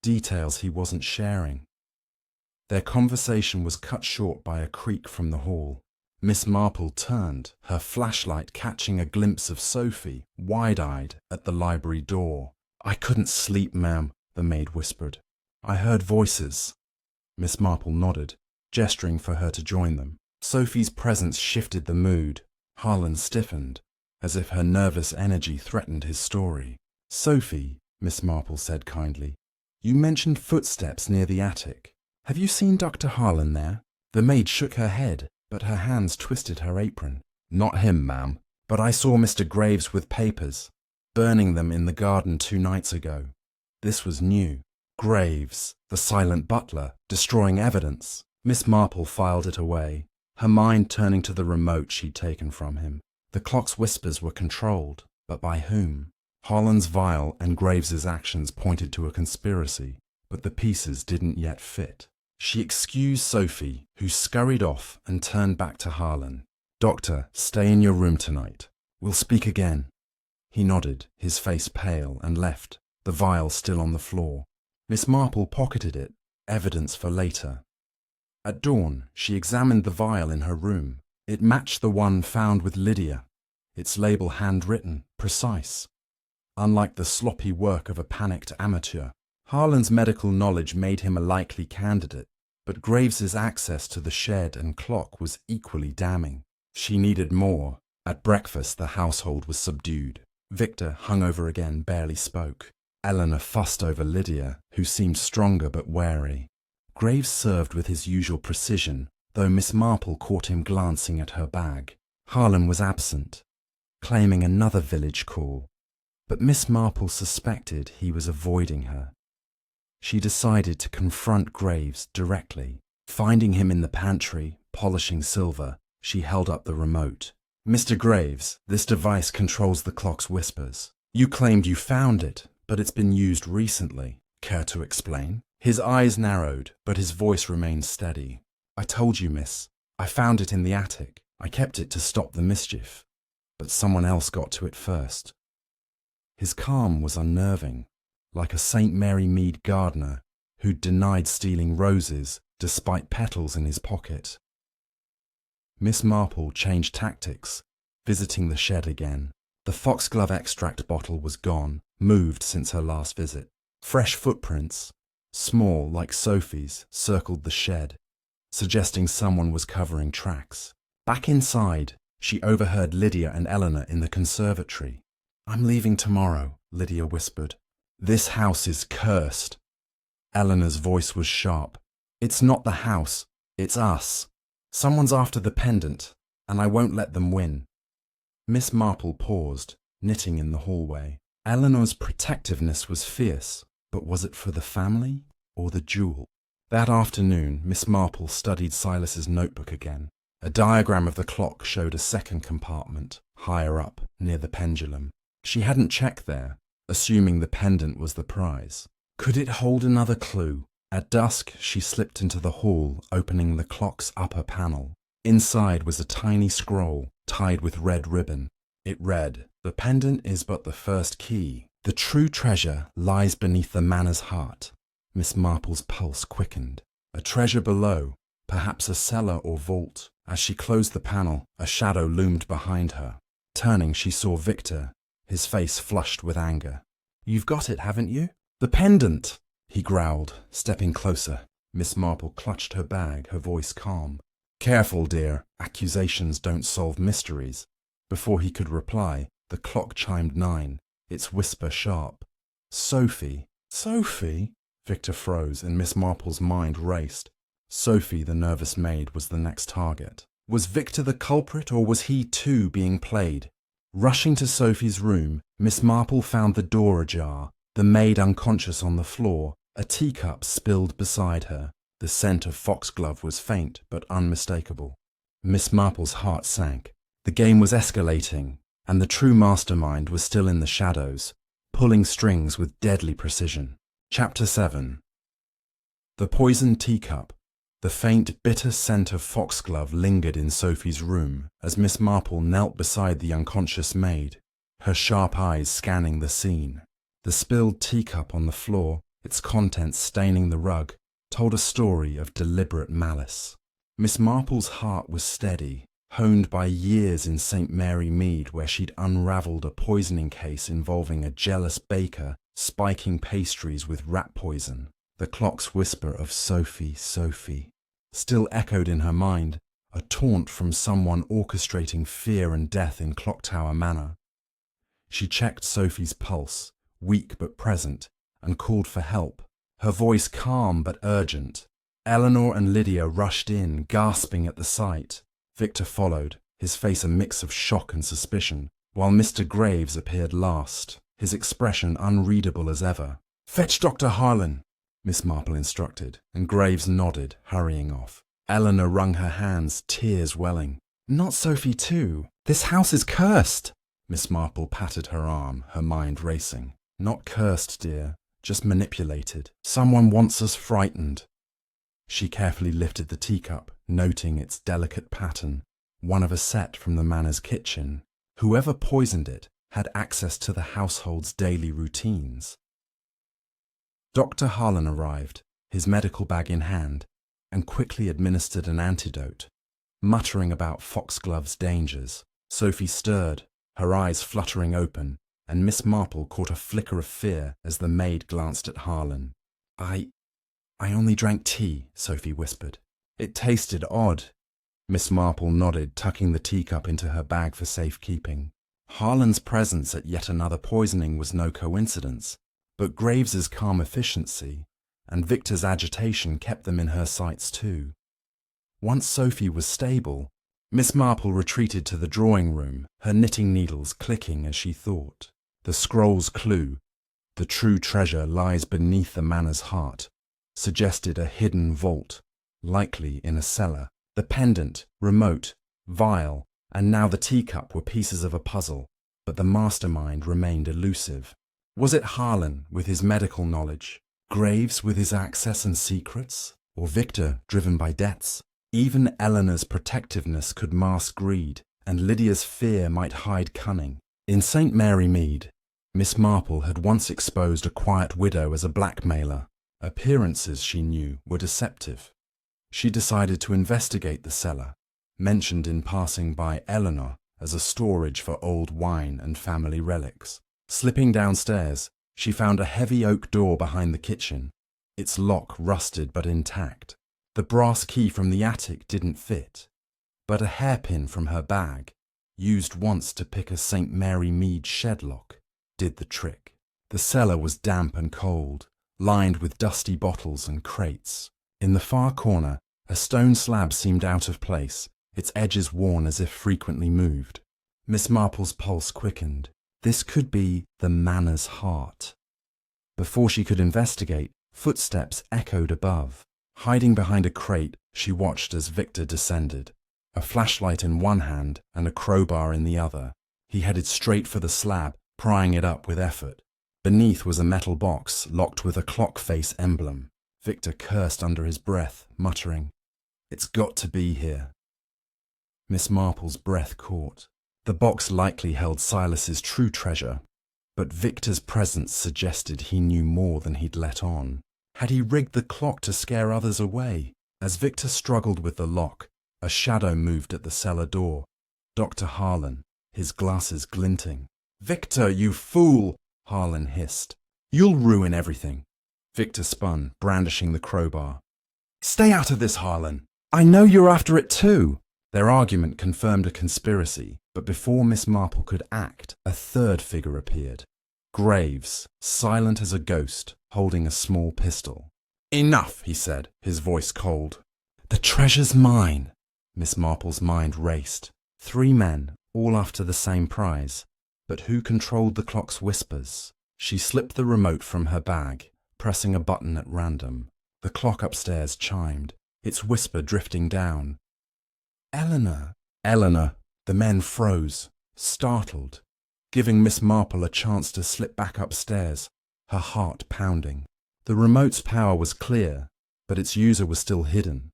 details he wasn't sharing. Their conversation was cut short by a creak from the hall. Miss Marple turned, her flashlight catching a glimpse of Sophie, wide-eyed, at the library door. "I couldn't sleep, ma'am," the maid whispered. "I heard voices." Miss Marple nodded, gesturing for her to join them. Sophie's presence shifted the mood. Harlan stiffened, as if her nervous energy threatened his story. "Sophie," Miss Marple said kindly, "you mentioned footsteps near the attic. Have you seen Dr. Harlan there?" The maid shook her head, but her hands twisted her apron. "Not him, ma'am, but I saw Mr. Graves with papers, burning them in the garden 2 nights ago." This was new. Graves, the silent butler, destroying evidence. Miss Marple filed it away, her mind turning to the remote she'd taken from him. The clock's whispers were controlled, but by whom? Harlan's vial and Graves's actions pointed to a conspiracy, but the pieces didn't yet fit. She excused Sophie, who scurried off and turned back to Harlan. "Doctor, stay in your room tonight. We'll speak again." He nodded, his face pale, and left, the vial still on the floor. Miss Marple pocketed it, evidence for later. At dawn, she examined the vial in her room. It matched the one found with Lydia, its label handwritten, precise. Unlike the sloppy work of a panicked amateur, Harlan's medical knowledge made him a likely candidate, but Graves's access to the shed and clock was equally damning. She needed more. At breakfast, the household was subdued. Victor, hungover again, barely spoke. Eleanor fussed over Lydia, who seemed stronger but wary. Graves served with his usual precision, though Miss Marple caught him glancing at her bag. Harlan was absent, claiming another village call, but Miss Marple suspected he was avoiding her. She decided to confront Graves directly. Finding him in the pantry, polishing silver, she held up the remote. "Mr. Graves, this device controls the clock's whispers. You claimed you found it, but it's been used recently. Care to explain?" His eyes narrowed, but his voice remained steady. "I told you, miss. I found it in the attic. I kept it to stop the mischief, but someone else got to it first." His calm was unnerving, like a St. Mary Mead gardener who'd denied stealing roses despite petals in his pocket. Miss Marple changed tactics, visiting the shed again. The foxglove extract bottle was gone, moved since her last visit. Fresh footprints, small like Sophie's, circled the shed, suggesting someone was covering tracks. Back inside, she overheard Lydia and Eleanor in the conservatory. "I'm leaving tomorrow," Lydia whispered. "This house is cursed." Eleanor's voice was sharp. "It's not the house, it's us. Someone's after the pendant, and I won't let them win." Miss Marple paused, knitting in the hallway. Eleanor's protectiveness was fierce, but was it for the family or the jewel? That afternoon, Miss Marple studied Silas's notebook again. A diagram of the clock showed a second compartment, higher up, near the pendulum. She hadn't checked there, assuming the pendant was the prize. Could it hold another clue? At dusk, she slipped into the hall, opening the clock's upper panel. Inside was a tiny scroll, tied with red ribbon. It read, "The pendant is but the first key. The true treasure lies beneath the manor's heart." Miss Marple's pulse quickened. A treasure below, perhaps a cellar or vault. As she closed the panel, a shadow loomed behind her. Turning, she saw Victor, his face flushed with anger. "You've got it, haven't you? The pendant!" he growled, stepping closer. Miss Marple clutched her bag, her voice calm. "Careful, dear. Accusations don't solve mysteries." Before he could reply, the clock chimed 9, its whisper sharp. "Sophie! Sophie!" Victor froze, and Miss Marple's mind raced. Sophie, the nervous maid, was the next target. Was Victor the culprit, or was he too being played? Rushing to Sophie's room, Miss Marple found the door ajar, the maid unconscious on the floor, a teacup spilled beside her. The scent of foxglove was faint but unmistakable. Miss Marple's heart sank. The game was escalating, and the true mastermind was still in the shadows, pulling strings with deadly precision. Chapter 7. The poisoned teacup. The faint, bitter scent of foxglove lingered in Sophie's room as Miss Marple knelt beside the unconscious maid, her sharp eyes scanning the scene. The spilled teacup on the floor, its contents staining the rug, told a story of deliberate malice. Miss Marple's heart was steady, honed by years in St. Mary Mead, where she'd unravelled a poisoning case involving a jealous baker spiking pastries with rat poison. The clock's whisper of "Sophie, Sophie" still echoed in her mind, a taunt from someone orchestrating fear and death in Clocktower Manor. She checked Sophie's pulse, weak but present, and called for help, her voice calm but urgent. Eleanor and Lydia rushed in, gasping at the sight. Victor followed, his face a mix of shock and suspicion, while Mr. Graves appeared last, his expression unreadable as ever. "Fetch Dr. Harlan," Miss Marple instructed, and Graves nodded, hurrying off. Eleanor wrung her hands, tears welling. "Not Sophie too. This house is cursed." Miss Marple patted her arm, her mind racing. "Not cursed, dear, just manipulated. Someone wants us frightened." She carefully lifted the teacup, noting its delicate pattern, one of a set from the manor's kitchen. Whoever poisoned it had access to the household's daily routines. Dr. Harlan arrived, his medical bag in hand, and quickly administered an antidote. Muttering about foxglove's dangers, Sophie stirred, her eyes fluttering open, and Miss Marple caught a flicker of fear as the maid glanced at Harlan. I only drank tea," Sophie whispered. "It tasted odd." Miss Marple nodded, tucking the teacup into her bag for safekeeping. Harlan's presence at yet another poisoning was no coincidence, but Graves's calm efficiency and Victor's agitation kept them in her sights too. Once Sophie was stable, Miss Marple retreated to the drawing room, her knitting needles clicking as she thought. The scroll's clue, "The true treasure lies beneath the manor's heart," suggested a hidden vault, likely in a cellar. The pendant, remote, vile, and now the teacup were pieces of a puzzle, but the mastermind remained elusive. Was it Harlan with his medical knowledge, Graves with his access and secrets, or Victor driven by debts? Even Eleanor's protectiveness could mask greed, and Lydia's fear might hide cunning. In St. Mary Mead, Miss Marple had once exposed a quiet widow as a blackmailer. Appearances, she knew, were deceptive. She decided to investigate the cellar, mentioned in passing by Eleanor as a storage for old wine and family relics. Slipping downstairs, she found a heavy oak door behind the kitchen, its lock rusted but intact. The brass key from the attic didn't fit, but a hairpin from her bag, used once to pick a St. Mary Mead shed lock, did the trick. The cellar was damp and cold, lined with dusty bottles and crates. In the far corner, a stone slab seemed out of place, its edges worn as if frequently moved. Miss Marple's pulse quickened. This could be the manor's heart. Before she could investigate, footsteps echoed above. Hiding behind a crate, she watched as Victor descended, a flashlight in one hand and a crowbar in the other. He headed straight for the slab, prying it up with effort. Beneath was a metal box locked with a clock face emblem. Victor cursed under his breath, muttering, "It's got to be here." Miss Marple's breath caught. The box likely held Silas's true treasure, but Victor's presence suggested he knew more than he'd let on. Had he rigged the clock to scare others away? As Victor struggled with the lock, a shadow moved at the cellar door. Dr. Harlan, his glasses glinting. "Victor, you fool!" Harlan hissed. "You'll ruin everything." Victor spun, brandishing the crowbar. "Stay out of this, Harlan. I know you're after it too." Their argument confirmed a conspiracy, but before Miss Marple could act, a third figure appeared. Graves, silent as a ghost, holding a small pistol. "Enough," he said, his voice cold. "The treasure's mine." Miss Marple's mind raced. 3 men, all after the same prize. But who controlled the clock's whispers? She slipped the remote from her bag, pressing a button at random. The clock upstairs chimed, its whisper drifting down. "Eleanor!" "Eleanor!" The men froze, startled, giving Miss Marple a chance to slip back upstairs, her heart pounding. The remote's power was clear, but its user was still hidden.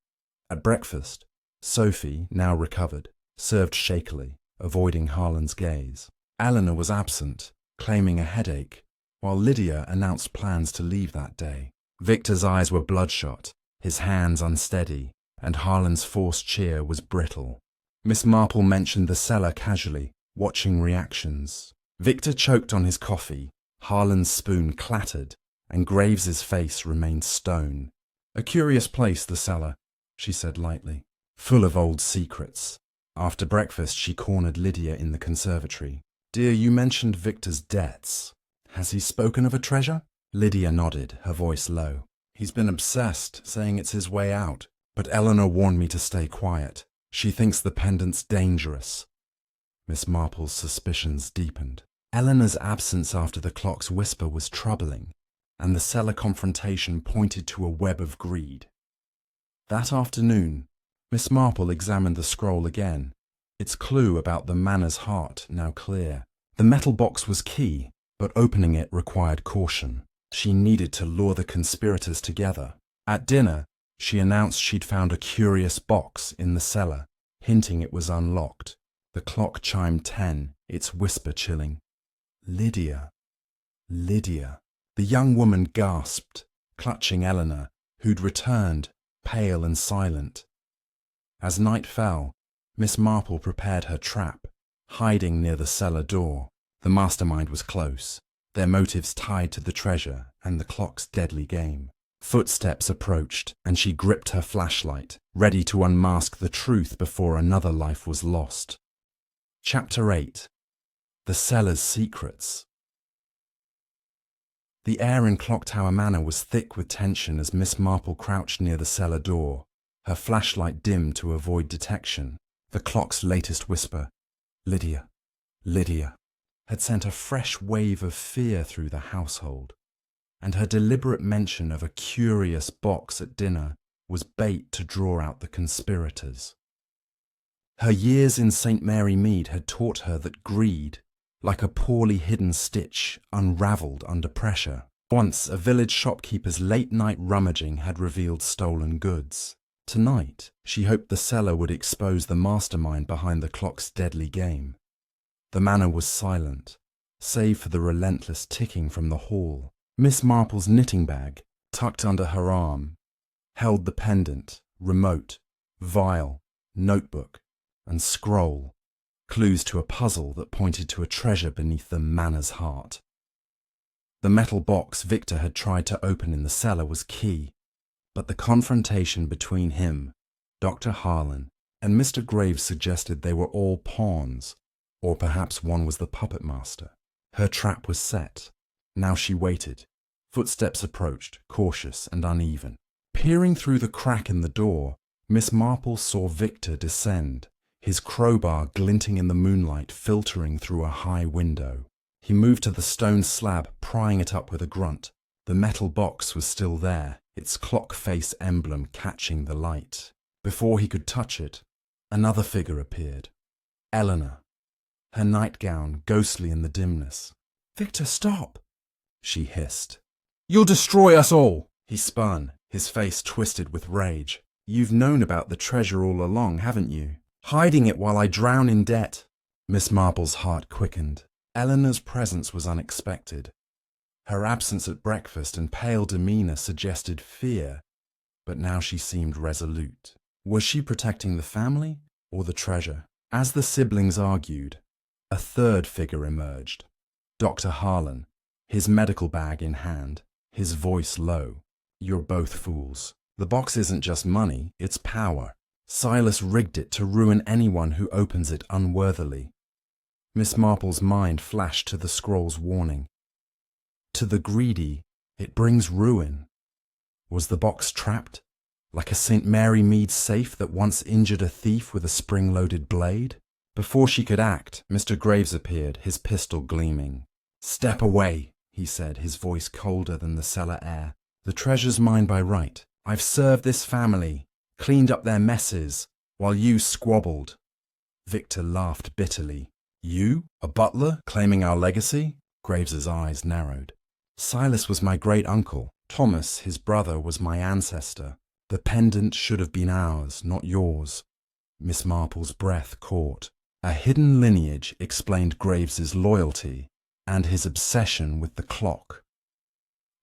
At breakfast, Sophie, now recovered, served shakily, avoiding Harlan's gaze. Eleanor was absent, claiming a headache, while Lydia announced plans to leave that day. Victor's eyes were bloodshot, his hands unsteady, and Harlan's forced cheer was brittle. Miss Marple mentioned the cellar casually, watching reactions. Victor choked on his coffee, Harlan's spoon clattered, and Graves's face remained stone. "A curious place, the cellar," she said lightly, "full of old secrets." After breakfast, she cornered Lydia in the conservatory. "Dear, you mentioned Victor's debts. Has he spoken of a treasure?" Lydia nodded, her voice low. "He's been obsessed, saying it's his way out. But Eleanor warned me to stay quiet. She thinks the pendant's dangerous." Miss Marple's suspicions deepened. Eleanor's absence after the clock's whisper was troubling, and the cellar confrontation pointed to a web of greed. That afternoon, Miss Marple examined the scroll again, its clue about the manor's heart now clear. The metal box was key, but opening it required caution. She needed to lure the conspirators together. At dinner, she announced she'd found a curious box in the cellar, hinting it was unlocked. The clock chimed 10, its whisper chilling. "Lydia. Lydia." The young woman gasped, clutching Eleanor, who'd returned, pale and silent. As night fell, Miss Marple prepared her trap, hiding near the cellar door. The mastermind was close, their motives tied to the treasure and the clock's deadly game. Footsteps approached, and she gripped her flashlight, ready to unmask the truth before another life was lost. Chapter 8. The Cellar's Secrets. The air in Clocktower Manor was thick with tension as Miss Marple crouched near the cellar door, her flashlight dimmed to avoid detection. The clock's latest whisper, "Lydia, Lydia," had sent a fresh wave of fear through the household, and her deliberate mention of a curious box at dinner was bait to draw out the conspirators. Her years in St. Mary Mead had taught her that greed, like a poorly hidden stitch, unravelled under pressure. Once, a village shopkeeper's late-night rummaging had revealed stolen goods. Tonight, she hoped the cellar would expose the mastermind behind the clock's deadly game. The manor was silent, save for the relentless ticking from the hall. Miss Marple's knitting bag, tucked under her arm, held the pendant, remote, vial, notebook, and scroll, clues to a puzzle that pointed to a treasure beneath the manor's heart. The metal box Victor had tried to open in the cellar was key, but the confrontation between him, Dr. Harlan, and Mr. Graves suggested they were all pawns, or perhaps one was the puppet master. Her trap was set. Now she waited. Footsteps approached, cautious and uneven. Peering through the crack in the door, Miss Marple saw Victor descend, his crowbar glinting in the moonlight filtering through a high window. He moved to the stone slab, prying it up with a grunt. The metal box was still there, its clock face emblem catching the light. Before he could touch it, another figure appeared. Eleanor, her nightgown ghostly in the dimness. "Victor, stop!" she hissed. "You'll destroy us all!" He spun, his face twisted with rage. "You've known about the treasure all along, haven't you? Hiding it while I drown in debt." Miss Marple's heart quickened. Eleanor's presence was unexpected. Her absence at breakfast and pale demeanour suggested fear, but now she seemed resolute. Was she protecting the family or the treasure? As the siblings argued, A third figure emerged. Dr. Harlan, his medical bag in hand, his voice low. "You're both fools. The box isn't just money, it's power. Silas rigged it to ruin anyone who opens it unworthily." Miss Marple's mind flashed to the scroll's warning. "To the greedy, it brings ruin." Was the box trapped? Like a St. Mary Mead safe that once injured a thief with a spring-loaded blade? Before she could act, Mr. Graves appeared, his pistol gleaming. "Step away," he said, his voice colder than the cellar air. "The treasure's mine by right. I've served this family, cleaned up their messes, while you squabbled." Victor laughed bitterly. "You, a butler, claiming our legacy?" Graves's eyes narrowed. "Silas was my great-uncle. Thomas, his brother, was my ancestor. The pendant should have been ours, not yours." Miss Marple's breath caught. A hidden lineage explained Graves's loyalty and his obsession with the clock.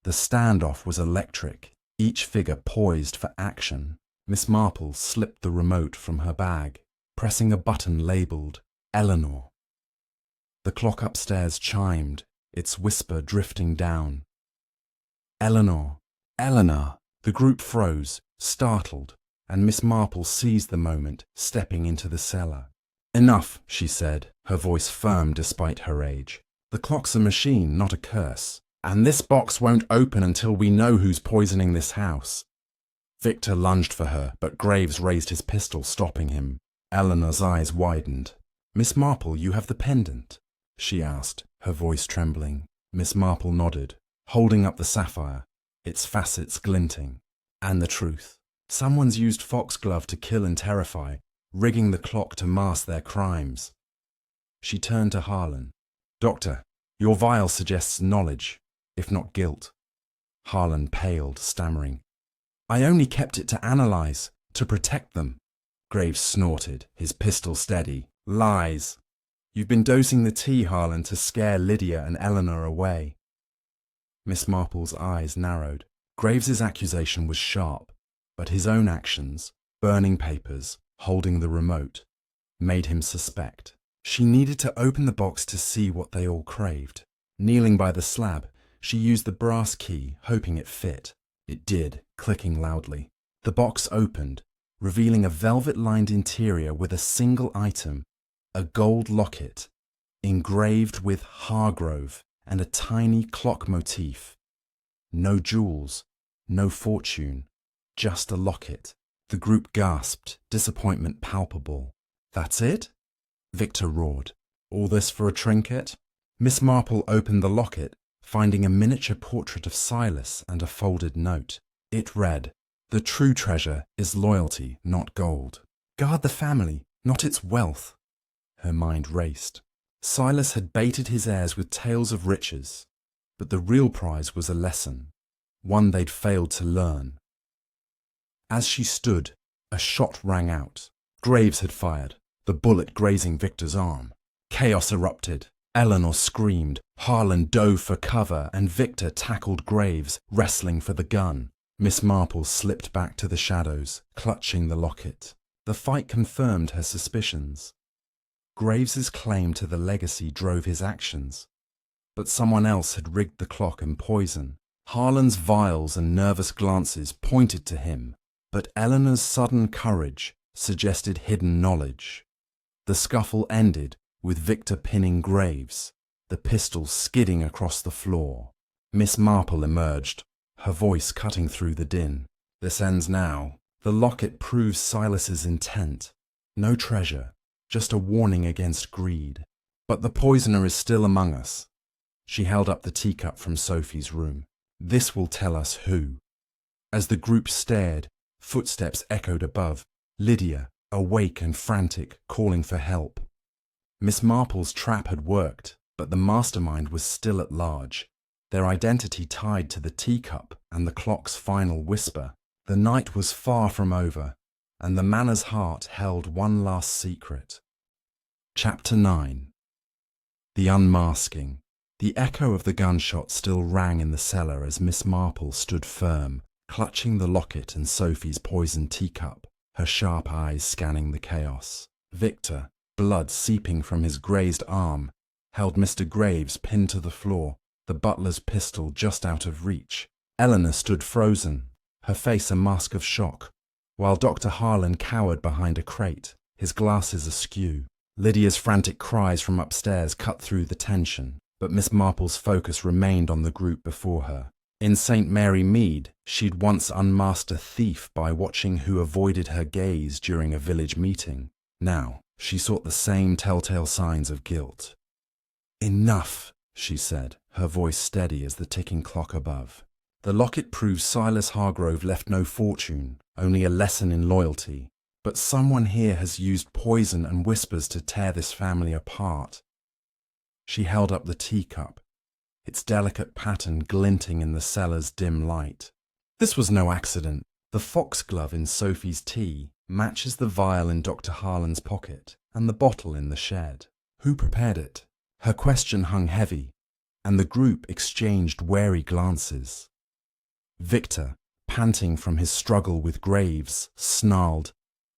The standoff was electric, each figure poised for action. Miss Marple slipped the remote from her bag, pressing a button labelled Eleanor. The clock upstairs chimed, its whisper drifting down. "Eleanor! Eleanor!" The group froze, startled, and Miss Marple seized the moment, stepping into the cellar. "Enough," she said, her voice firm despite her age. "The clock's a machine, not a curse. And this box won't open until we know who's poisoning this house." Victor lunged for her, but Graves raised his pistol, stopping him. Eleanor's eyes widened. "Miss Marple, you have the pendant?" she asked, her voice trembling. Miss Marple nodded, holding up the sapphire, its facets glinting. "And the truth. Someone's used foxglove to kill and terrify, rigging the clock to mask their crimes." She turned to Harlan. "Doctor, your vial suggests knowledge, if not guilt." Harlan paled, stammering. "I only kept it to analyze, to protect them." Graves snorted, his pistol steady. "Lies! You've been dosing the tea, Harlan, to scare Lydia and Eleanor away." Miss Marple's eyes narrowed. Graves's accusation was sharp, but his own actions, burning papers, holding the remote, made him suspect. She needed to open the box to see what they all craved. Kneeling by the slab, she used the brass key, hoping it fit. It did, clicking loudly. The box opened, revealing a velvet-lined interior with a single item, a gold locket, engraved with Hargrove and a tiny clock motif. No jewels, no fortune, just a locket. The group gasped, disappointment palpable. "That's it?" Victor roared. "All this for a trinket?" Miss Marple opened the locket, finding a miniature portrait of Silas and a folded note. It read, "The true treasure is loyalty, not gold. Guard the family, not its wealth." Her mind raced. Silas had baited his heirs with tales of riches, but the real prize was a lesson, one they'd failed to learn. As she stood, a shot rang out. Graves had fired, the bullet grazing Victor's arm. Chaos erupted. Eleanor screamed, Harlan dove for cover, and Victor tackled Graves, wrestling for the gun. Miss Marple slipped back to the shadows, clutching the locket. The fight confirmed her suspicions. Graves's claim to the legacy drove his actions. But someone else had rigged the clock and poison. Harlan's vials and nervous glances pointed to him, but Eleanor's sudden courage suggested hidden knowledge. The scuffle ended with Victor pinning Graves, the pistol skidding across the floor. Miss Marple emerged, her voice cutting through the din. "This ends now. The locket proves Silas's intent. No treasure, just a warning against greed. But the poisoner is still among us." She held up the teacup from Sophie's room. "This will tell us who." As the group stared, footsteps echoed above. Lydia, awake and frantic, calling for help. Miss Marple's trap had worked, but the mastermind was still at large, their identity tied to the teacup and the clock's final whisper. The night was far from over, and the manor's heart held one last secret. Chapter 9. The Unmasking. The echo of the gunshot still rang in the cellar as Miss Marple stood firm, clutching the locket and Sophie's poisoned teacup, her sharp eyes scanning the chaos. Victor, blood seeping from his grazed arm, held Mr. Graves pinned to the floor, the butler's pistol just out of reach. Eleanor stood frozen, her face a mask of shock, while Dr. Harlan cowered behind a crate, his glasses askew. Lydia's frantic cries from upstairs cut through the tension, but Miss Marple's focus remained on the group before her. In St. Mary Mead, she'd once unmasked a thief by watching who avoided her gaze during a village meeting. Now, she sought the same telltale signs of guilt. "Enough," she said, her voice steady as the ticking clock above. The locket proves Silas Hargrove left no fortune, only a lesson in loyalty. But someone here has used poison and whispers to tear this family apart. She held up the teacup, its delicate pattern glinting in the cellar's dim light. This was no accident. The foxglove in Sophie's tea matches the vial in Dr. Harlan's pocket and the bottle in the shed. Who prepared it? Her question hung heavy, and the group exchanged wary glances. Victor, panting from his struggle with Graves, snarled,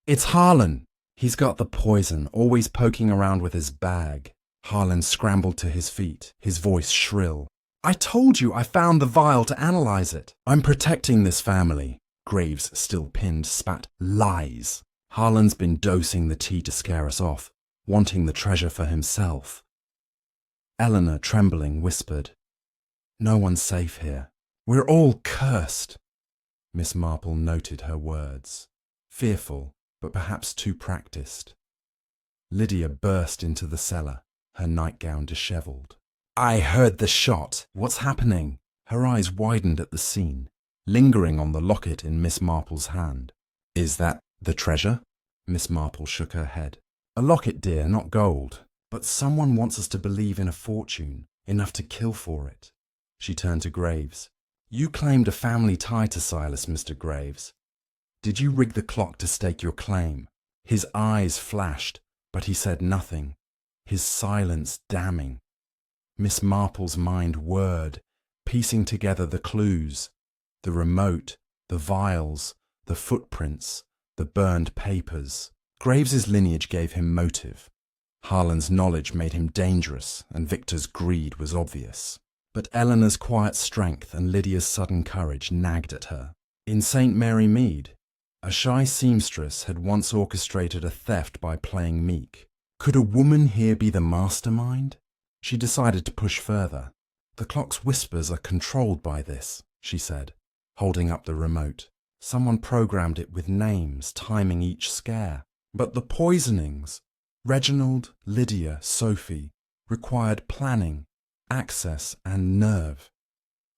"It's Harlan! He's got the poison, always poking around with his bag." Harlan scrambled to his feet, his voice shrill. "I told you I found the vial to analyze it. I'm protecting this family." Graves, still pinned, spat, "Lies. Harlan's been dosing the tea to scare us off, wanting the treasure for himself." Eleanor, trembling, whispered, "No one's safe here. We're all cursed." Miss Marple noted her words, fearful, but perhaps too practiced. Lydia burst into the cellar, her nightgown dishevelled. "I heard the shot. What's happening?" Her eyes widened at the scene, lingering on the locket in Miss Marple's hand. "Is that the treasure?" Miss Marple shook her head. "A locket, dear, not gold. But someone wants us to believe in a fortune, enough to kill for it." She turned to Graves. "You claimed a family tie to Silas, Mr. Graves. Did you rig the clock to stake your claim?" His eyes flashed, but he said nothing, his silence damning. Miss Marple's mind whirred, piecing together the clues, the remote, the vials, the footprints, the burned papers. Graves's lineage gave him motive. Harlan's knowledge made him dangerous, and Victor's greed was obvious. But Eleanor's quiet strength and Lydia's sudden courage nagged at her. In St. Mary Mead, a shy seamstress had once orchestrated a theft by playing meek. Could a woman here be the mastermind? She decided to push further. "The clock's whispers are controlled by this," she said, holding up the remote. "Someone programmed it with names, timing each scare. But the poisonings, Reginald, Lydia, Sophie, required planning, access, and nerve."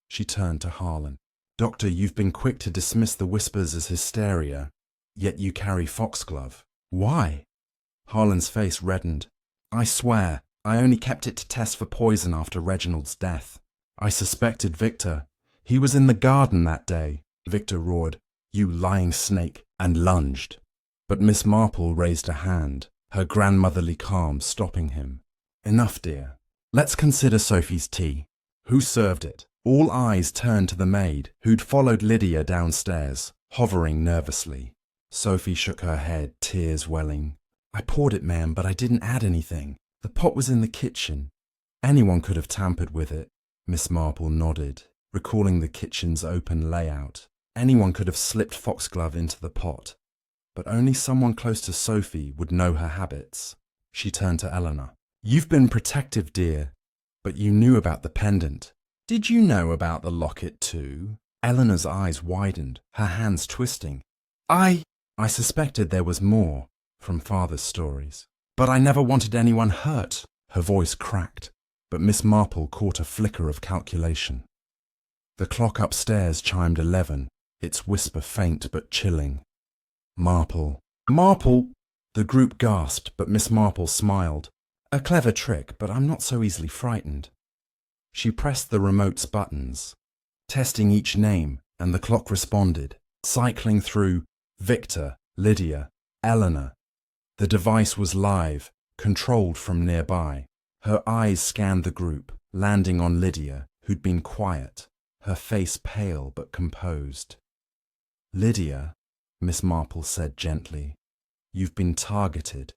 She turned to Harlan. "Doctor, you've been quick to dismiss the whispers as hysteria, yet you carry foxglove. Why?" Harlan's face reddened. "I swear, I only kept it to test for poison after Reginald's death. I suspected Victor. He was in the garden that day." Victor roared, "You lying snake," and lunged. But Miss Marple raised a hand, her grandmotherly calm stopping him. "Enough, dear. Let's consider Sophie's tea. Who served it?" All eyes turned to the maid, who'd followed Lydia downstairs, hovering nervously. Sophie shook her head, tears welling. "I poured it, ma'am, but I didn't add anything. The pot was in the kitchen. Anyone could have tampered with it." Miss Marple nodded, recalling the kitchen's open layout. Anyone could have slipped foxglove into the pot, but only someone close to Sophie would know her habits. She turned to Eleanor. "You've been protective, dear, but you knew about the pendant. Did you know about the locket too?" Eleanor's eyes widened, her hands twisting. I suspected there was more from Father's stories, but I never wanted anyone hurt." Her voice cracked, but Miss Marple caught a flicker of calculation. The clock upstairs chimed 11, its whisper faint but chilling. "Marple! Marple!" The group gasped, but Miss Marple smiled. "A clever trick, but I'm not so easily frightened." She pressed the remote's buttons, testing each name, and the clock responded, cycling through Victor, Lydia, Eleanor. The device was live, controlled from nearby. Her eyes scanned the group, landing on Lydia, who'd been quiet, her face pale but composed. "Lydia," Miss Marple said gently, "you've been targeted,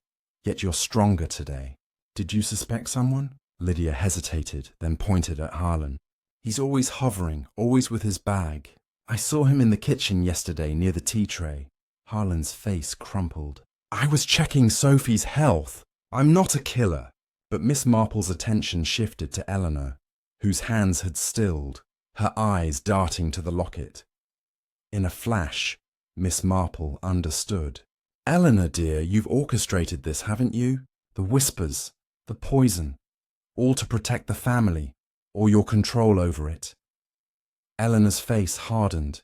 yet you're stronger today. Did you suspect someone? Lydia hesitated, then pointed at Harlan. He's always hovering, always with his bag. I saw him in the kitchen yesterday near the tea tray. Harlan's face crumpled. I was checking Sophie's health. I'm not a killer. But Miss Marple's attention shifted to Eleanor, whose hands had stilled, her eyes darting to the locket. In a flash, Miss Marple understood. Eleanor, dear, you've orchestrated this, haven't you? The whispers, the poison, all to protect the family, or your control over it. Eleanor's face hardened,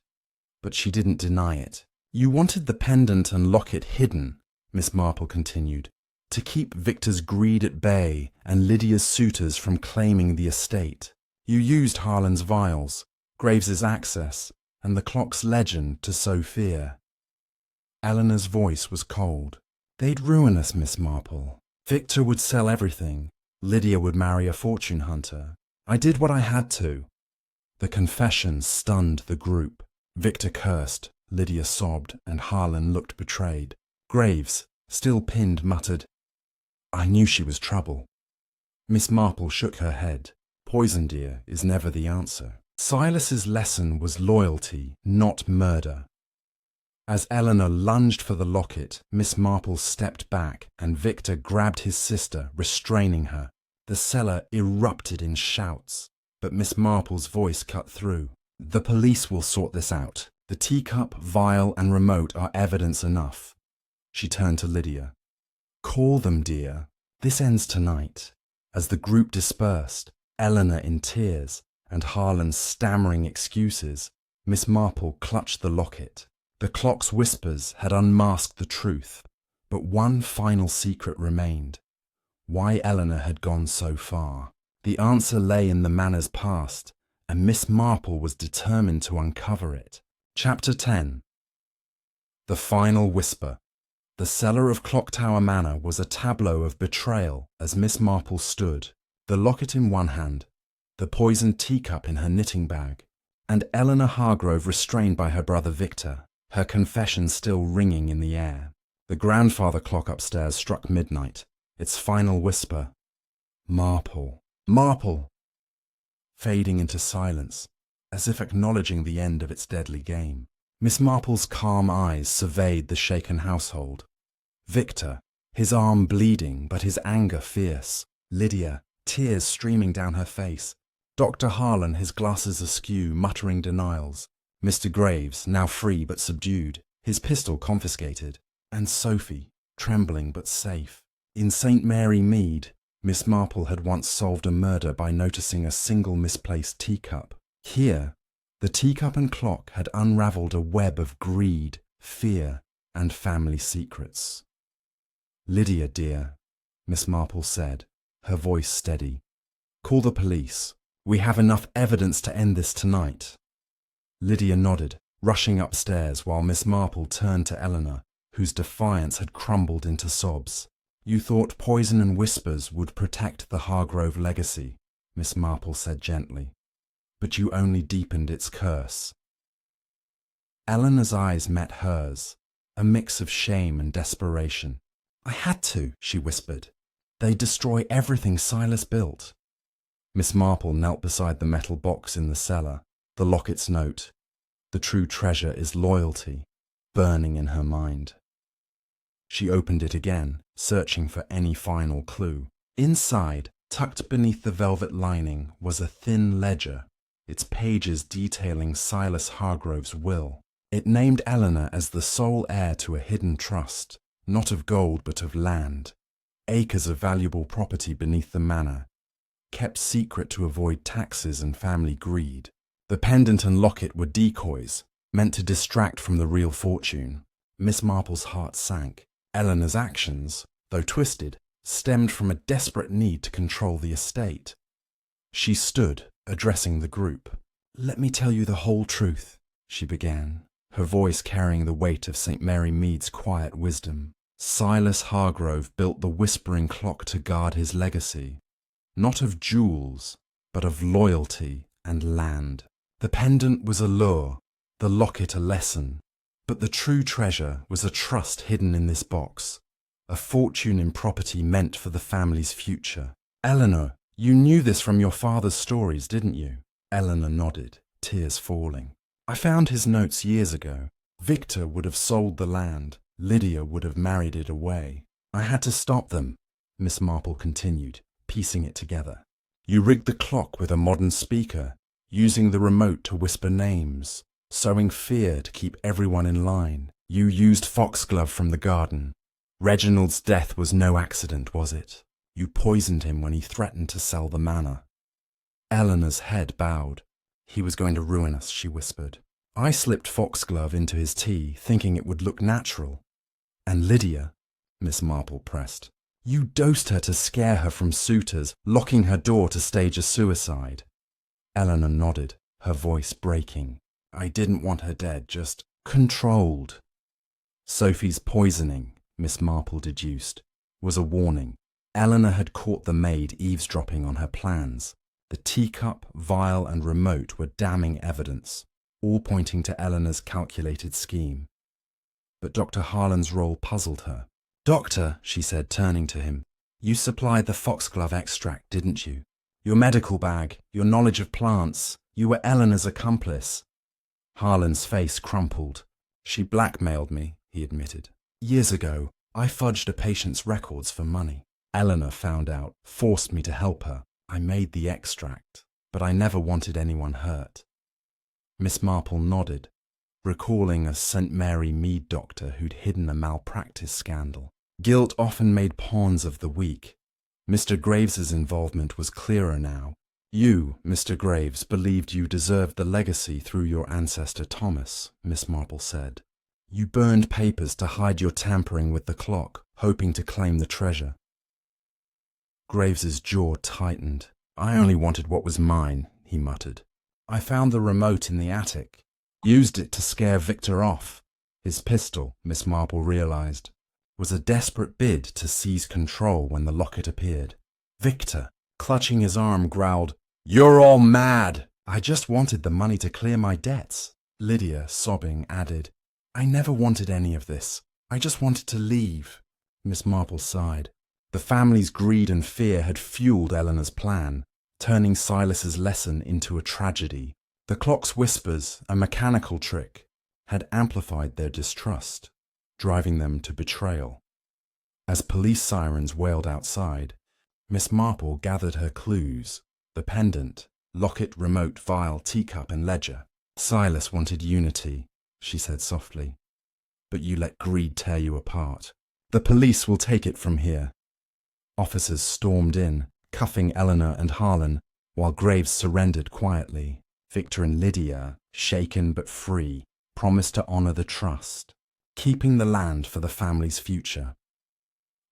but she didn't deny it. You wanted the pendant and locket hidden, Miss Marple continued, to keep Victor's greed at bay and Lydia's suitors from claiming the estate. You used Harlan's vials, Graves's access, and the clock's legend to sow fear. Eleanor's voice was cold. They'd ruin us, Miss Marple. Victor would sell everything. Lydia would marry a fortune hunter. I did what I had to. The confession stunned the group. Victor cursed, Lydia sobbed, and Harlan looked betrayed. Graves, still pinned, muttered, I knew she was trouble. Miss Marple shook her head. Poison, dear, is never the answer. Silas's lesson was loyalty, not murder. As Eleanor lunged for the locket, Miss Marple stepped back and Victor grabbed his sister, restraining her. The cellar erupted in shouts, but Miss Marple's voice cut through. The police will sort this out. The teacup, vial, and remote are evidence enough. She turned to Lydia. Call them, dear. This ends tonight. As the group dispersed, Eleanor in tears and Harlan stammering excuses, Miss Marple clutched the locket. The clock's whispers had unmasked the truth, but one final secret remained. Why Eleanor had gone so far. The answer lay in the Manor's past, and Miss Marple was determined to uncover it. Chapter 10. The Final Whisper. The cellar of Clocktower Manor was a tableau of betrayal as Miss Marple stood, the locket in one hand, the poisoned teacup in her knitting bag, and Eleanor Hargrove restrained by her brother Victor, her confession still ringing in the air. The grandfather clock upstairs struck midnight, its final whisper, Marple, Marple, fading into silence, as if acknowledging the end of its deadly game. Miss Marple's calm eyes surveyed the shaken household. Victor, his arm bleeding but his anger fierce. Lydia, tears streaming down her face. Dr. Harlan, his glasses askew, muttering denials. Mr. Graves, now free but subdued, his pistol confiscated. And Sophie, trembling but safe. In St. Mary Mead, Miss Marple had once solved a murder by noticing a single misplaced teacup. Here, the teacup and clock had unravelled a web of greed, fear, and family secrets. Lydia, dear, Miss Marple said, her voice steady. Call the police. We have enough evidence to end this tonight. Lydia nodded, rushing upstairs while Miss Marple turned to Eleanor, whose defiance had crumbled into sobs. You thought poison and whispers would protect the Hargrove legacy, Miss Marple said gently, but you only deepened its curse. Eleanor's eyes met hers, a mix of shame and desperation. I had to, she whispered. They'd destroy everything Silas built. Miss Marple knelt beside the metal box in the cellar, the locket's note. The true treasure is loyalty, burning in her mind. She opened it again, searching for any final clue. Inside, tucked beneath the velvet lining, was a thin ledger, its pages detailing Silas Hargrove's will. It named Eleanor as the sole heir to a hidden trust, not of gold but of land, acres of valuable property beneath the manor, kept secret to avoid taxes and family greed. The pendant and locket were decoys, meant to distract from the real fortune. Miss Marple's heart sank. Eleanor's actions, though twisted, stemmed from a desperate need to control the estate. She stood, addressing the group. Let me tell you the whole truth, she began, her voice carrying the weight of St. Mary Mead's quiet wisdom. Silas Hargrove built the whispering clock to guard his legacy, not of jewels, but of loyalty and land. The pendant was a lure, the locket a lesson, but the true treasure was a trust hidden in this box, a fortune in property meant for the family's future. Eleanor, you knew this from your father's stories, didn't you? Eleanor nodded, tears falling. I found his notes years ago. Victor would have sold the land. Lydia would have married it away. I had to stop them, Miss Marple continued, piecing it together. You rigged the clock with a modern speaker, using the remote to whisper names, sowing fear to keep everyone in line. You used foxglove from the garden. Reginald's death was no accident, was it? You poisoned him when he threatened to sell the manor. Eleanor's head bowed. He was going to ruin us, she whispered. I slipped foxglove into his tea, thinking it would look natural. And Lydia, Miss Marple pressed. You dosed her to scare her from suitors, locking her door to stage a suicide. Eleanor nodded, her voice breaking. I didn't want her dead, just controlled. Sophie's poisoning, Miss Marple deduced, was a warning. Eleanor had caught the maid eavesdropping on her plans. The teacup, vial and remote were damning evidence, all pointing to Eleanor's calculated scheme. But Dr. Harlan's role puzzled her. Doctor, she said, turning to him, you supplied the foxglove extract, didn't you? Your medical bag, your knowledge of plants, you were Eleanor's accomplice. Harlan's face crumpled. She blackmailed me, he admitted. Years ago, I fudged a patient's records for money. Eleanor found out, forced me to help her. I made the extract, but I never wanted anyone hurt. Miss Marple nodded, recalling a St. Mary Mead doctor who'd hidden a malpractice scandal. Guilt often made pawns of the weak. Mr. Graves's involvement was clearer now. You, Mr. Graves, believed you deserved the legacy through your ancestor Thomas, Miss Marple said. You burned papers to hide your tampering with the clock, hoping to claim the treasure. Graves's jaw tightened. I only wanted what was mine, he muttered. I found the remote in the attic. Used it to scare Victor off. His pistol, Miss Marple realized, was a desperate bid to seize control when the locket appeared. Victor, clutching his arm, growled, You're all mad! I just wanted the money to clear my debts. Lydia, sobbing, added, I never wanted any of this. I just wanted to leave. Miss Marple sighed. The family's greed and fear had fueled Eleanor's plan, turning Silas's lesson into a tragedy. The clock's whispers, a mechanical trick, had amplified their distrust, driving them to betrayal. As police sirens wailed outside, Miss Marple gathered her clues, the pendant, locket, remote, vial, teacup and ledger. Silas wanted unity, she said softly, but you let greed tear you apart. The police will take it from here. Officers stormed in, cuffing Eleanor and Harlan, while Graves surrendered quietly. Victor and Lydia, shaken but free, promised to honour the trust, keeping the land for the family's future.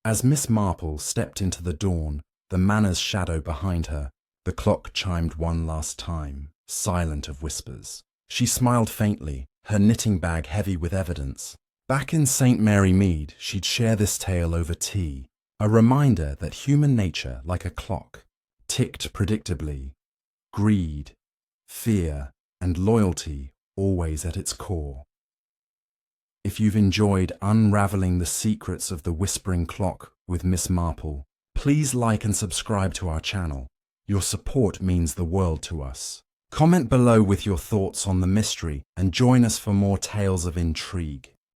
As Miss Marple stepped into the dawn, the manor's shadow behind her, the clock chimed one last time, silent of whispers. She smiled faintly, her knitting bag heavy with evidence. Back in St. Mary Mead, she'd share this tale over tea, a reminder that human nature, like a clock, ticked predictably. Greed, fear, and loyalty always at its core. If you've enjoyed unraveling the secrets of the whispering clock with Miss Marple, please like and subscribe to our channel. Your support means the world to us. Comment below with your thoughts on the mystery and join us for more tales of intrigue.